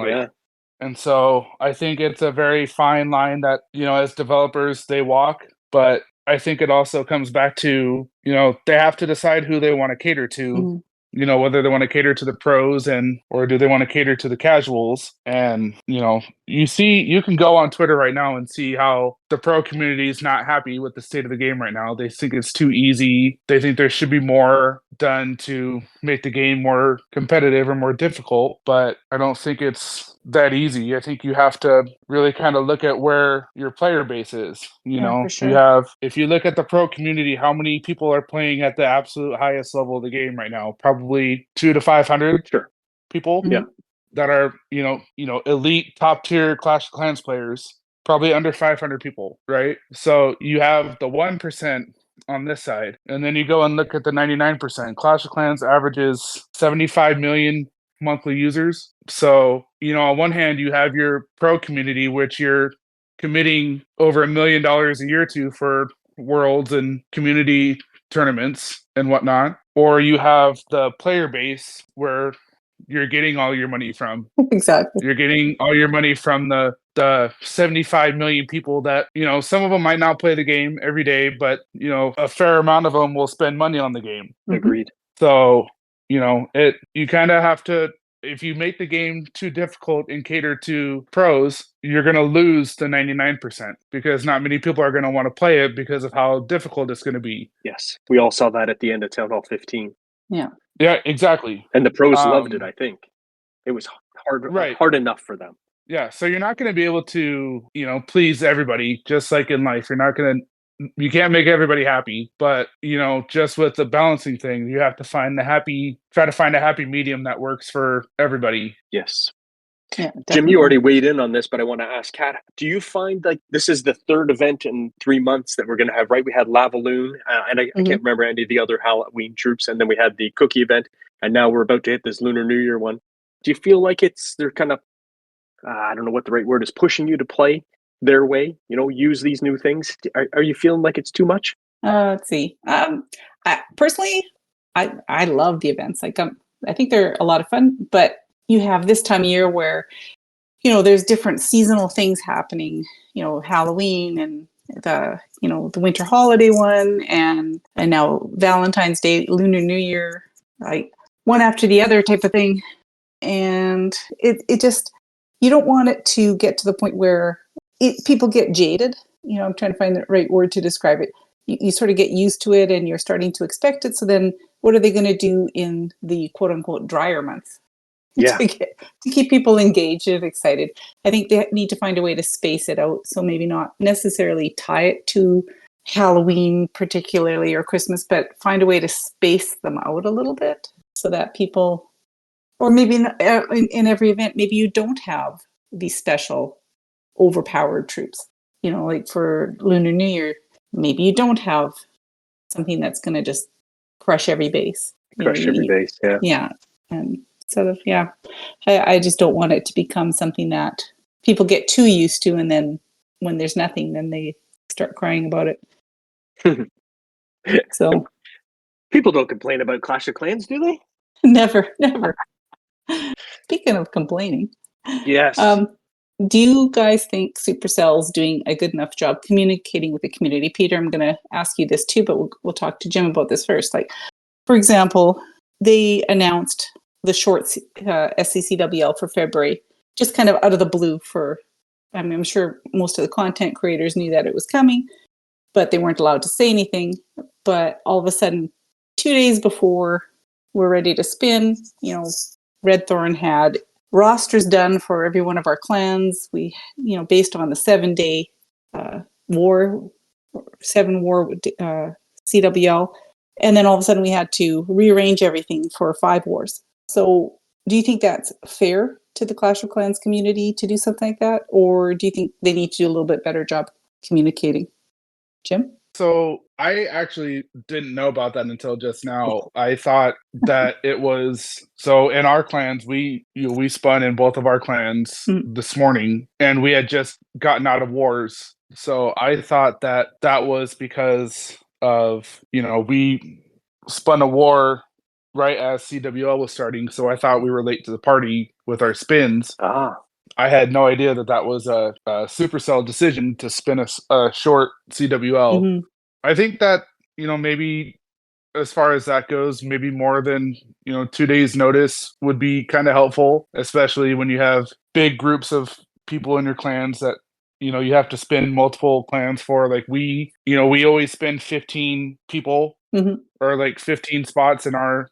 And so I think it's a very fine line that, as developers, they walk. But I think it also comes back to, they have to decide who they want to cater to. Mhm. Whether they want to cater to the pros or do they want to cater to the casuals. And, you can go on Twitter right now and see how the pro community is not happy with the state of the game right now. They think it's too easy. They think there should be more done to make the game more competitive or more difficult, but I don't think it's that easy. I think you have to really kind of look at where your player base is. For sure. If you look at the pro community, how many people are playing at the absolute highest level of the game right now? Probably 200 to 500 people. Yeah. That are, elite top tier Clash of Clans players, probably under 500 people, right? So you have the 1% on this side, and then you go and look at the 99%. Clash of Clans averages 75 million monthly users. So, on one hand, you have your pro community, which you're committing over $1 million a year to for worlds and community tournaments and whatnot. Or you have the player base where you're getting all your money from. Exactly. You're getting all your money from the 75 million people that, some of them might not play the game every day, but, a fair amount of them will spend money on the game. Agreed. So, you kind of have to, if you make the game too difficult and cater to pros, you're going to lose the 99% because not many people are going to want to play it because of how difficult it's going to be. Yes. We all saw that at the end of Town Hall 15. Yeah. Yeah, exactly. And the pros loved it, I think. It was hard enough for them. Yeah, so you're not going to be able to, please everybody, just like in life. You can't make everybody happy, but, just with the balancing thing, you have to try to find a happy medium that works for everybody. Yes. Yeah, Jim, you already weighed in on this, but I want to ask Kat, do you find like this is the third event in 3 months that we're going to have, right? We had Lavaloon, and I can't remember any of the other Halloween troops, and then we had the cookie event, and now we're about to hit this Lunar New Year one. Do you feel like they're kind of, I don't know what the right word is, pushing you to play their way, use these new things? Are you feeling like it's too much? Let's see. Personally, I love the events. Like, I think they're a lot of fun, but you have this time of year where, there's different seasonal things happening, Halloween and the winter holiday one, and now Valentine's Day, Lunar New Year, like one after the other type of thing. And it just, you don't want it to get to the point where people get jaded. I'm trying to find the right word to describe it. You sort of get used to it and you're starting to expect it. So then what are they going to do in the quote unquote drier months? Yeah. to keep people engaged and excited. I think they need to find a way to space it out. So maybe not necessarily tie it to Halloween particularly or Christmas, but find a way to space them out a little bit so that people, or maybe in every event, maybe you don't have these special overpowered troops. Like for Lunar New Year, maybe you don't have something that's going to just crush every base. Crush every base, yeah. Yeah. And Sort of, yeah. I just don't want it to become something that people get too used to, and then when there's nothing, then they start crying about it. So People don't complain about Clash of Clans, do they? never. Speaking of complaining, Yes. do you guys think Supercell's doing a good enough job communicating with the community? Peter, I'm going to ask you this too, but we'll talk to Jim about this first. Like, for example, they announced the short SCCWL for February, just kind of out of the blue. I'm sure most of the content creators knew that it was coming, but they weren't allowed to say anything. But all of a sudden, 2 days before we're ready to spin, Red Thorn had rosters done for every one of our clans. We, based on the 7-day war CWL. And then all of a sudden we had to rearrange everything for 5 wars. So do you think that's fair to the Clash of Clans community to do something like that? Or do you think they need to do a little bit better job communicating? Jim? So I actually didn't know about that until just now. I thought that it was so in our clans we spun in both of our clans this morning, and we had just gotten out of wars. So I thought that was because of we spun a war right as CWL was starting. So I thought we were late to the party with our spins. I had no idea that was a Supercell decision to spin a short CWL. Mm-hmm. I think that, maybe as far as that goes, maybe more than, 2 days notice would be kind of helpful, especially when you have big groups of people in your clans that, you have to spin multiple clans for. Like we always spend 15 people or like 15 spots in our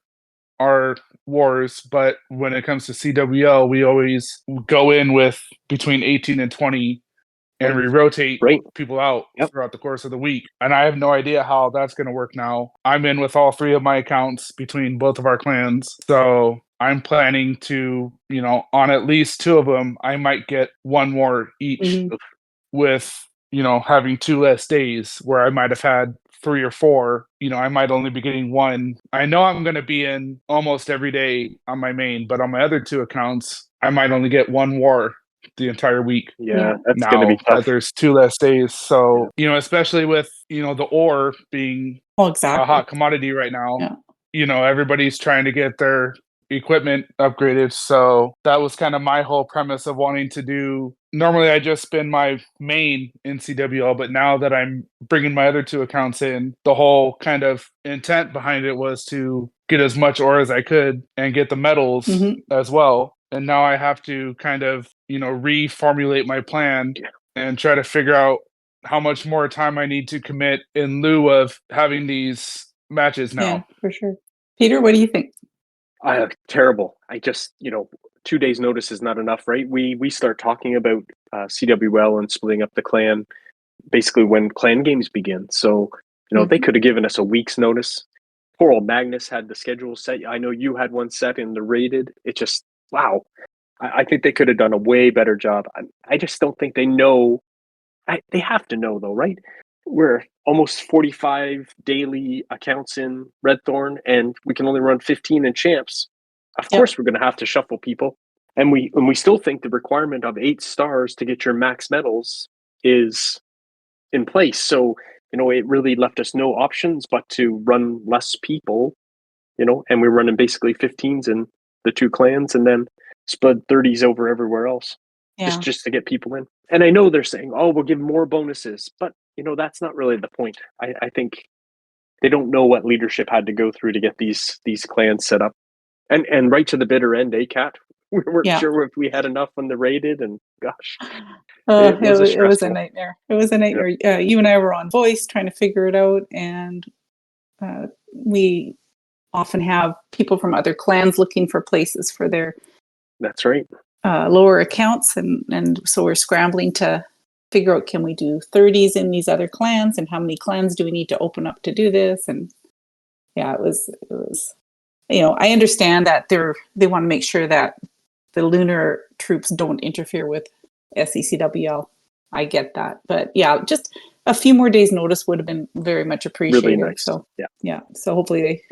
wars, but when it comes to CWL, we always go in with between 18 and 20, and we rotate people out throughout the course of the week. And I have no idea how that's going to work now. I'm in with all 3 of my accounts between both of our clans, so I'm planning to, on at least 2 of them, I might get 1 more each with, having 2 less days where I might have had 3 or 4, I might only be getting 1. I know I'm going to be in almost every day on my main, but on my other 2 accounts, I might only get 1 war the entire week. Yeah, that's going to be tough. There's 2 less days. So, especially with, the ore being a hot commodity right now, everybody's trying to get their equipment upgraded. So that was kind of my whole premise of wanting to do. Normally I just spin my main in CWL, but now that I'm bringing my other 2 accounts in, the whole kind of intent behind it was to get as much ore as I could and get the medals as well. And now I have to kind of, reformulate my plan and try to figure out how much more time I need to commit in lieu of having these matches now. Yeah, for sure. Peter, what do you think? Terrible. I just, 2 days notice is not enough, right? We start talking about CWL and splitting up the clan basically when clan games begin. So, they could have given us a week's notice. Poor old Magnus had the schedule set. I know you had one set in the rated. It just, wow. I think they could have done a way better job. I just don't think they know. They have to know, though, right? We're almost 45 daily accounts in Red Thorn, and we can only run 15 in Champs. Of course, we're going to have to shuffle people. And we still think the requirement of 8 stars to get your max medals is in place. So, it really left us no options but to run less people, and we're running basically 15s in the 2 clans and then split 30s over everywhere else. Just to get people in. And I know they're saying, we'll give more bonuses, but that's not really the point. I think they don't know what leadership had to go through to get these clans set up. And right to the bitter end, Kat? We weren't sure if we had enough when they raided, and gosh. It was a nightmare. It was a nightmare. You and I were on voice trying to figure it out, and we often have people from other clans looking for places for their That's right. Lower accounts, and so we're scrambling to figure out, can we do 30s in these other clans, and how many clans do we need to open up to do this? And it was I understand that they want to make sure that the lunar troops don't interfere with SCCWL. I get that, but just a few more days notice would have been very much appreciated. Really nice. So so hopefully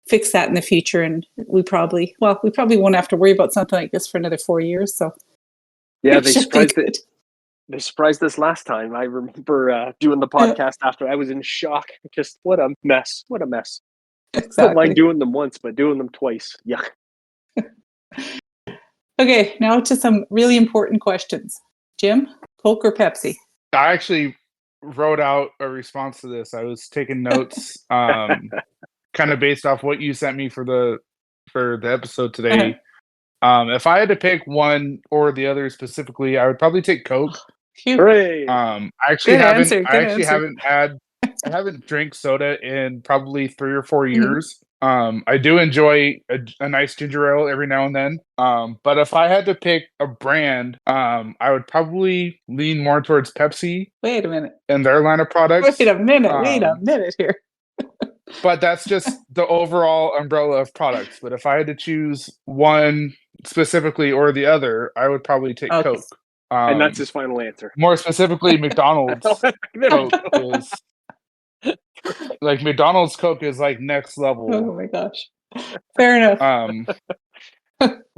fix that in the future, and we probably won't have to worry about something like this for another 4 years. So Yeah, it they should be surprised good. it. They surprised us last time. I remember doing the podcast after. I was in shock. Just what a mess. What a mess. Don't Exactly. mind doing them once, but doing them twice. Yuck. Okay, now to some really important questions. Jim, Coke or Pepsi? I actually wrote out a response to this. I was taking notes, kind of based off what you sent me for the episode today. If I had to pick one or the other specifically, I would probably take Coke. Phew. Hooray! I Good answer, good answer. I haven't drank soda in probably 3 or 4 years. I do enjoy a nice ginger ale every now and then. But if I had to pick a brand, I would probably lean more towards Pepsi Wait a minute. and their line of products. Wait a minute here. But that's just the overall umbrella of products. But if I had to choose one specifically or the other, I would probably take Okay. Coke. And that's his final answer. More specifically, McDonald's Coke is like McDonald's Coke is like next level. Oh my gosh. Fair enough.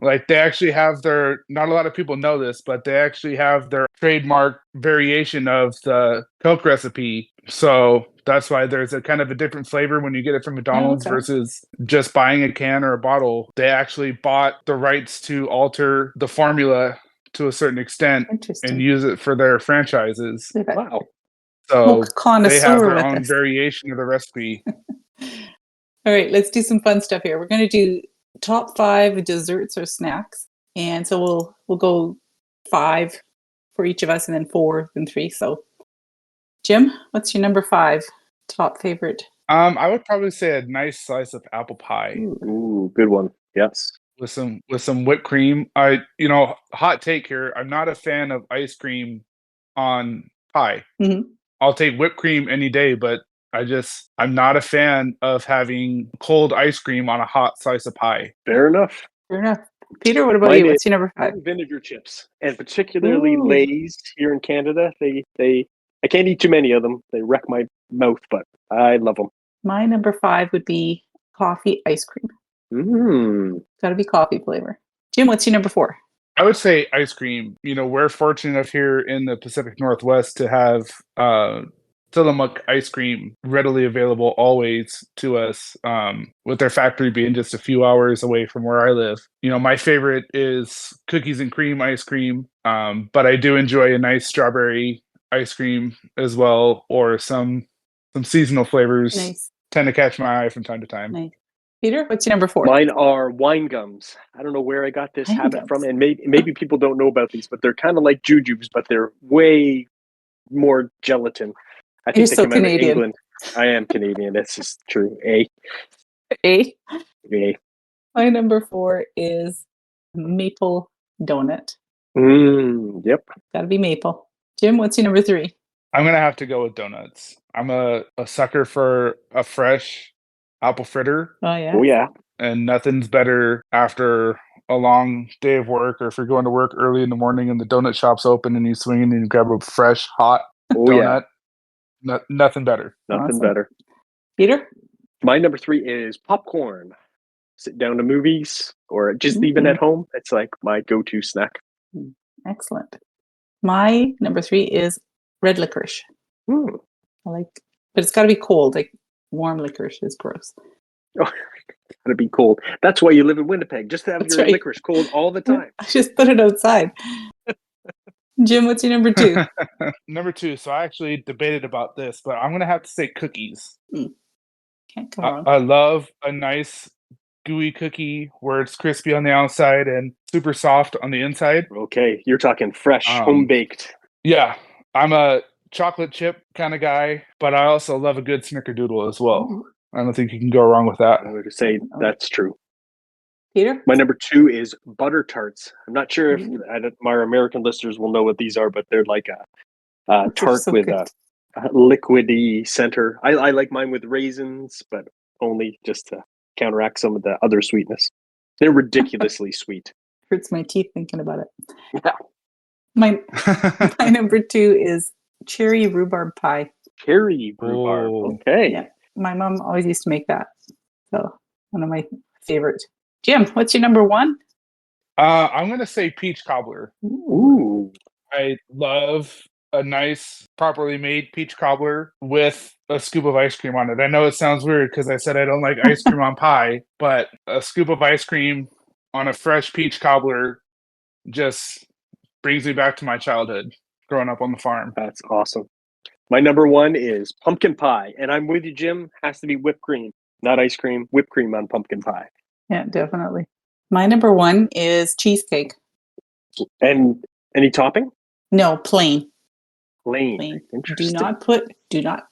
Like they actually have their, not a lot of people know this, but they actually have their trademark variation of the Coke recipe. So that's why there's a kind of a different flavor when you get it from McDonald's versus just buying a can or a bottle. They actually bought the rights to alter the formula to a certain extent and use it for their franchises. Wow. So they have their with own us. variation of the recipe. All right, let's do some fun stuff here. We're going to do top 5 desserts or snacks, and so we'll go 5 for each of us, and then 4, then 3. So, Jim, what's your number 5 top favorite? I would probably say a nice slice of apple pie. Ooh, good one. Yes. With some whipped cream. Hot take here. I'm not a fan of ice cream on pie. Mm-hmm. I'll take whipped cream any day, but I'm not a fan of having cold ice cream on a hot slice of pie. Fair enough. Peter, what about you? What's your number 5? Vinegar chips, and particularly Lay's here in Canada. I can't eat too many of them. They wreck my mouth, but I love them. My number 5 would be coffee ice cream. Got to be coffee flavor. Jim, what's your number 4? I would say ice cream. We're fortunate enough here in the Pacific Northwest to have Tillamook ice cream readily available always to us, with their factory being just a few hours away from where I live. My favorite is cookies and cream ice cream, but I do enjoy a nice strawberry ice cream as well, or some seasonal flavors tend to catch my eye from time to time. Nice. Peter, what's your number 4? Mine are wine gums. I don't know where I got this habit from, and maybe people don't know about these, but they're kind of like jujubes, but they're way more gelatin. I think You're so Canadian. Out of England. I am Canadian. That's just true. A. My number 4 is maple donut. Yep. Got to be maple. Jim, what's your number 3? I'm gonna have to go with donuts. I'm a sucker for a fresh apple fritter. Oh yeah. Oh yeah. And nothing's better after a long day of work, or if you're going to work early in the morning and the donut shop's open and you swing in and you grab a fresh, hot donut. Yeah. Nothing better. Nothing better. Peter? My number 3 is popcorn. Sit down to movies or just even at home. It's like my go-to snack. Excellent. My number 3 is red licorice. But it's got to be cold. Like warm licorice is gross. Oh, it's got to be cold. That's why you live in Winnipeg. Just to have your licorice cold all the time. I just put it outside. Jim, what's your number 2? Number 2. So I actually debated about this, but I'm going to have to say cookies. Can't come wrong. I love a nice gooey cookie where it's crispy on the outside and super soft on the inside. Okay, you're talking fresh, home baked. Yeah, I'm a chocolate chip kind of guy, but I also love a good snickerdoodle as well. I don't think you can go wrong with that. I would say that's true. Peter? My number 2 is butter tarts. I'm not sure if my American listeners will know what these are, but they're like a tart with a liquidy center. I like mine with raisins, but only just to counteract some of the other sweetness. They're ridiculously sweet. Hurts my teeth thinking about it. Yeah. My number 2 is cherry rhubarb pie. Cherry rhubarb. Okay. Yeah. My mom always used to make that. So One of my favorite. Jim, what's your number one? I'm gonna say peach cobbler. Ooh. I love a nice, properly made peach cobbler with a scoop of ice cream on it. I know it sounds weird because I said I don't like ice cream on pie, but a scoop of ice cream on a fresh peach cobbler just brings me back to my childhood growing up on the farm. That's awesome. My number one is pumpkin pie. And I'm with you, Jim. Has to be whipped cream, not ice cream. Whipped cream on pumpkin pie. Yeah, definitely. My number one is cheesecake. And any topping? No, plain. Plain. Plain. Interesting. Do not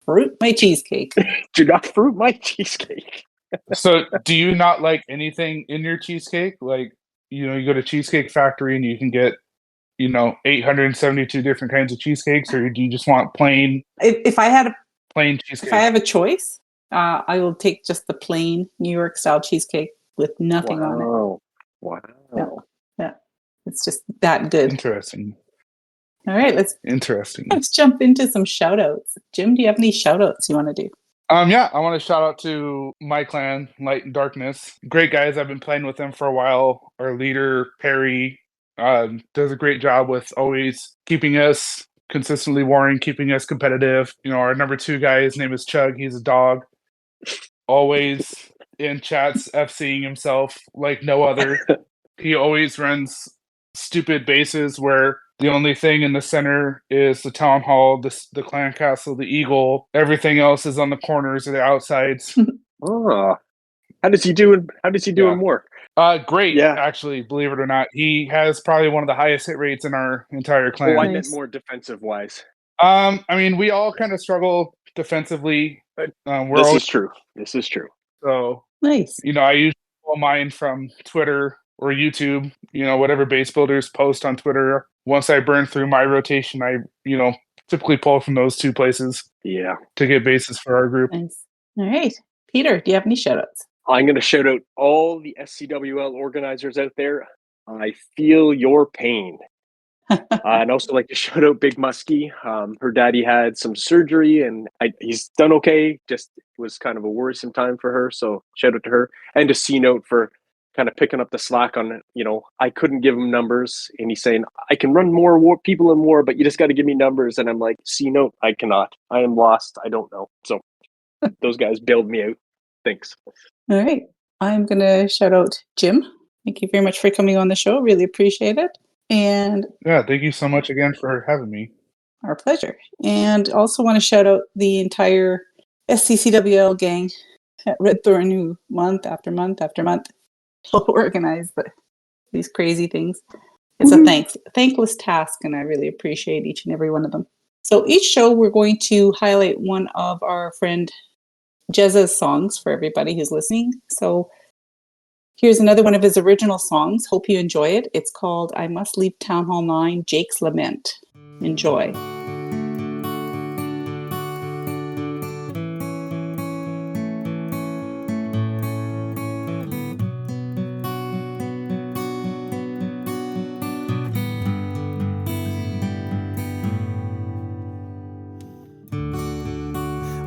fruit my cheesecake. Do not fruit my cheesecake. So, do you not like anything in your cheesecake? Like, you know, you go to Cheesecake Factory and you can get, 872 different kinds of cheesecakes, or do you just want plain If I had plain cheesecake? if I have a choice, I will take just the plain New York style cheesecake with nothing on it. Wow. Yeah. It's just that good. Interesting. All right, let's jump into some shout outs. Jim, do you have any shout outs you want to do? Yeah, I want to shout out to my clan, Light and Darkness. Great guys. I've been playing with them for a while. Our leader, Perry, does a great job with always keeping us consistently warring, keeping us competitive. Our number 2 guy, his name is Chug. He's a dog. Always in chats, FCing himself like no other. He always runs stupid bases where the only thing in the center is the town hall, the clan castle, the eagle. Everything else is on the corners or the outsides. Oh, how does he do in war? Great. Yeah. Actually, believe it or not, he has probably one of the highest hit rates in our entire clan. Oh, I meant more defensive wise. I mean, we all kind of struggle defensively. This is true. So nice. I usually pull mine from Twitter or YouTube. Whatever base builders post on Twitter. Once I burn through my rotation, I typically pull from those 2 places. Yeah. To get bases for our group. Nice. All right, Peter, do you have any shout outs? I'm going to shout out all the SCWL organizers out there. I feel your pain. I'd also like to shout out Big Muskie. Her daddy had some surgery and he's done okay. Just was kind of a worrisome time for her. So shout out to her. And to C-Note for kind of picking up the slack on, I couldn't give him numbers. And he's saying, I can run more people in war, but you just got to give me numbers. And I'm like, C-Note, I cannot. I am lost. I don't know. So those guys bailed me out. Thanks. All right. I'm going to shout out Jim. Thank you very much for coming on the show. Really appreciate it. And yeah, thank you so much again for having me. Our pleasure. And also want to shout out the entire SCCWL gang at Red Thorn who month after month after month help organize these crazy things. It's a thankless task, and I really appreciate each and every one of them. So each show we're going to highlight one of our friend Jezza's songs for everybody who's listening. So here's another one of his original songs. Hope you enjoy it. It's called I Must Leave Town Hall 9, Jake's Lament. Enjoy.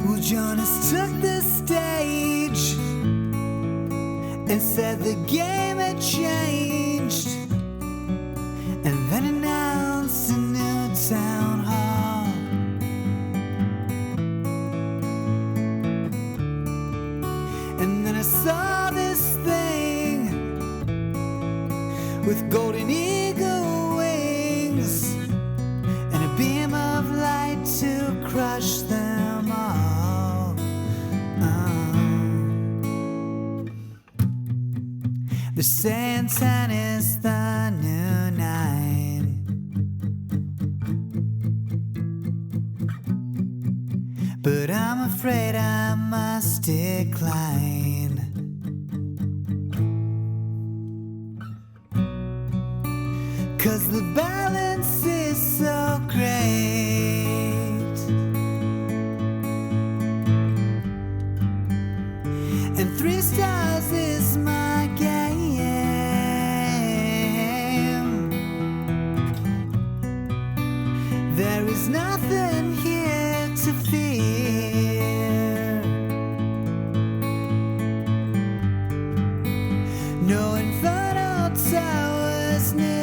Well, Jonas took the stage and said the game had changed, and then announced a new town hall. And then I saw this thing with golden eagle wings and a beam of light to crush them all. They're saying 10 is the new 9, but I'm afraid I must decline. 'Cause the balance is so great, and 3 stars is my game. There is nothing here to fear. no infernal towers near.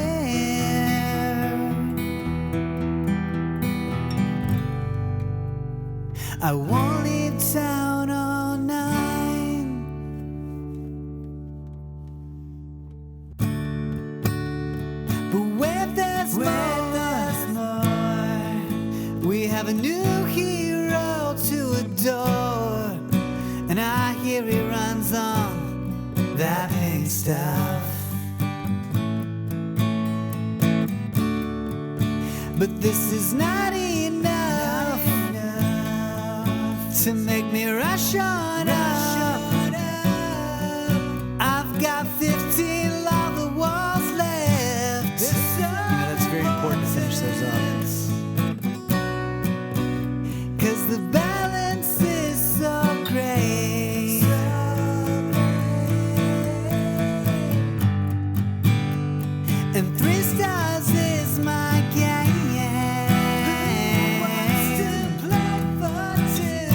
I won't leave town all night. But where there's more, we have a new hero to adore. And I hear he runs on that pink stuff. But this is not enough to make me rush on up. I've got 15 lava walls left. You know, that's very important to finish those up. 'Cause the balance is so great. And 3 stars is my game. Who wants to play for 2?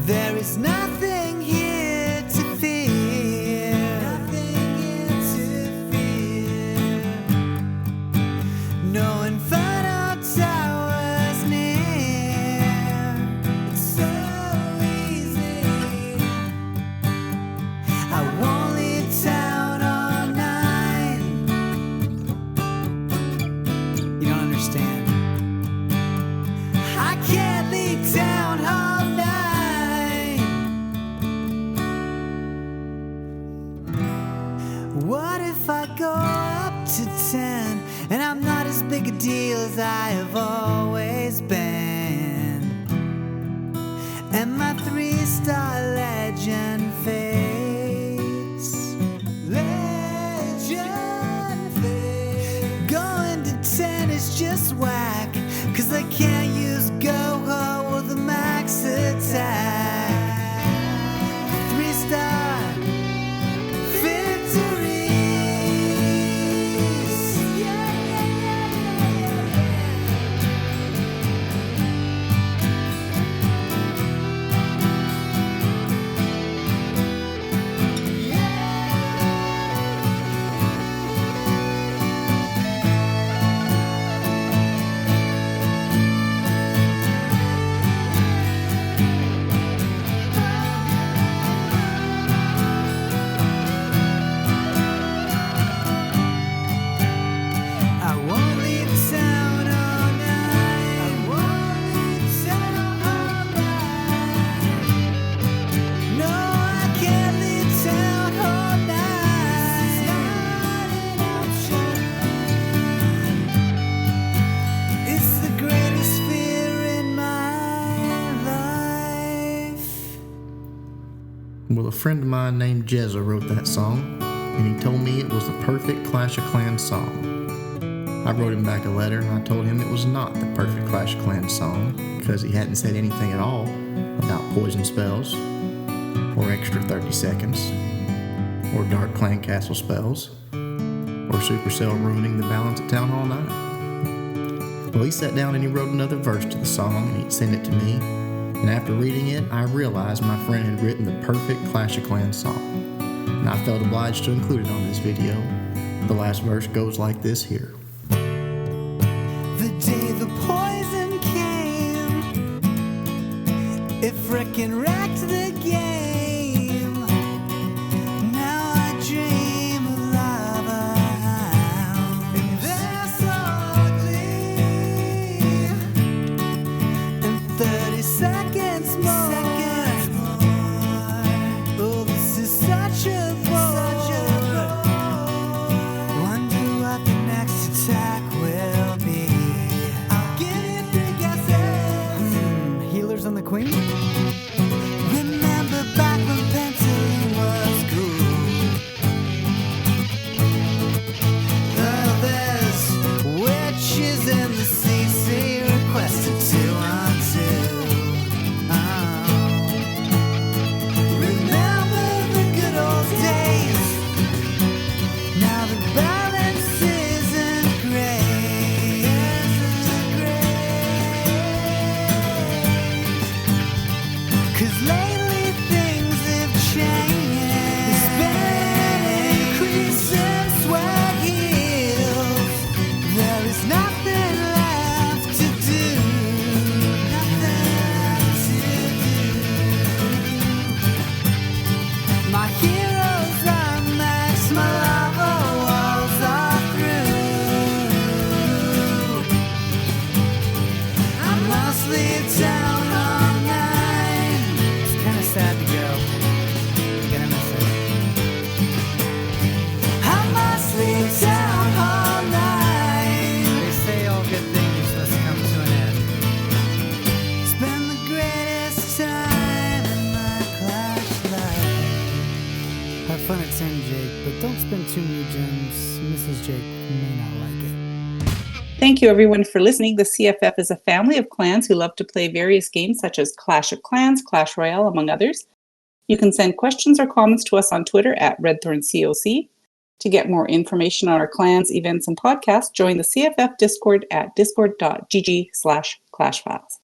There is nothing here to fear. Nothing here to fear. No infernal towers near. It's so easy. I won't leave town all night. You don't understand. I can't leave town all night. What if I go up to 10 and I'm not as big a deal as I have always been? And my 3-star legend fades. Legend fades. Going to 10 is just whack, 'cause I can't use go-ho with a max attack. 3-star victories. I won't leave town all night. I won't leave town all night. No, I can't leave town all night. This is not an option. It's the greatest fear in my life. Well, a friend of mine named Jezza wrote that song, and he told me it was the perfect Clash of Clans song. I wrote him back a letter and I told him it was not the perfect Clash of Clans song because he hadn't said anything at all about poison spells, or extra 30 seconds, or Dark Clan Castle spells, or Supercell ruining the balance at Town Hall Night. Well, he sat down and he wrote another verse to the song and he sent it to me, and after reading it, I realized my friend had written the perfect Clash of Clans song, and I felt obliged to include it on this video. The last verse goes like this here. The day the poison came, it frickin' wrecked the game. Now I dream of lava hounds, and they're so ugly. And 30 seconds more. Oh, this is such a bore. Wonder what the next My heroes are max, my lava walls are through. I must leave town all night. It's kinda sad to go. I'm gonna miss it. I must leave town all night. They say all good things must come to an end. Spend the greatest time in my clash life. Have fun at St. Jake, but don't spend too many gems. Mrs. Jake may not like it. Thank you, everyone, for listening. The CFF is a family of clans who love to play various games such as Clash of Clans, Clash Royale, among others. You can send questions or comments to us on Twitter at RedthornCOC. To get more information on our clans, events, and podcasts, join the CFF Discord at discord.gg/clashfiles.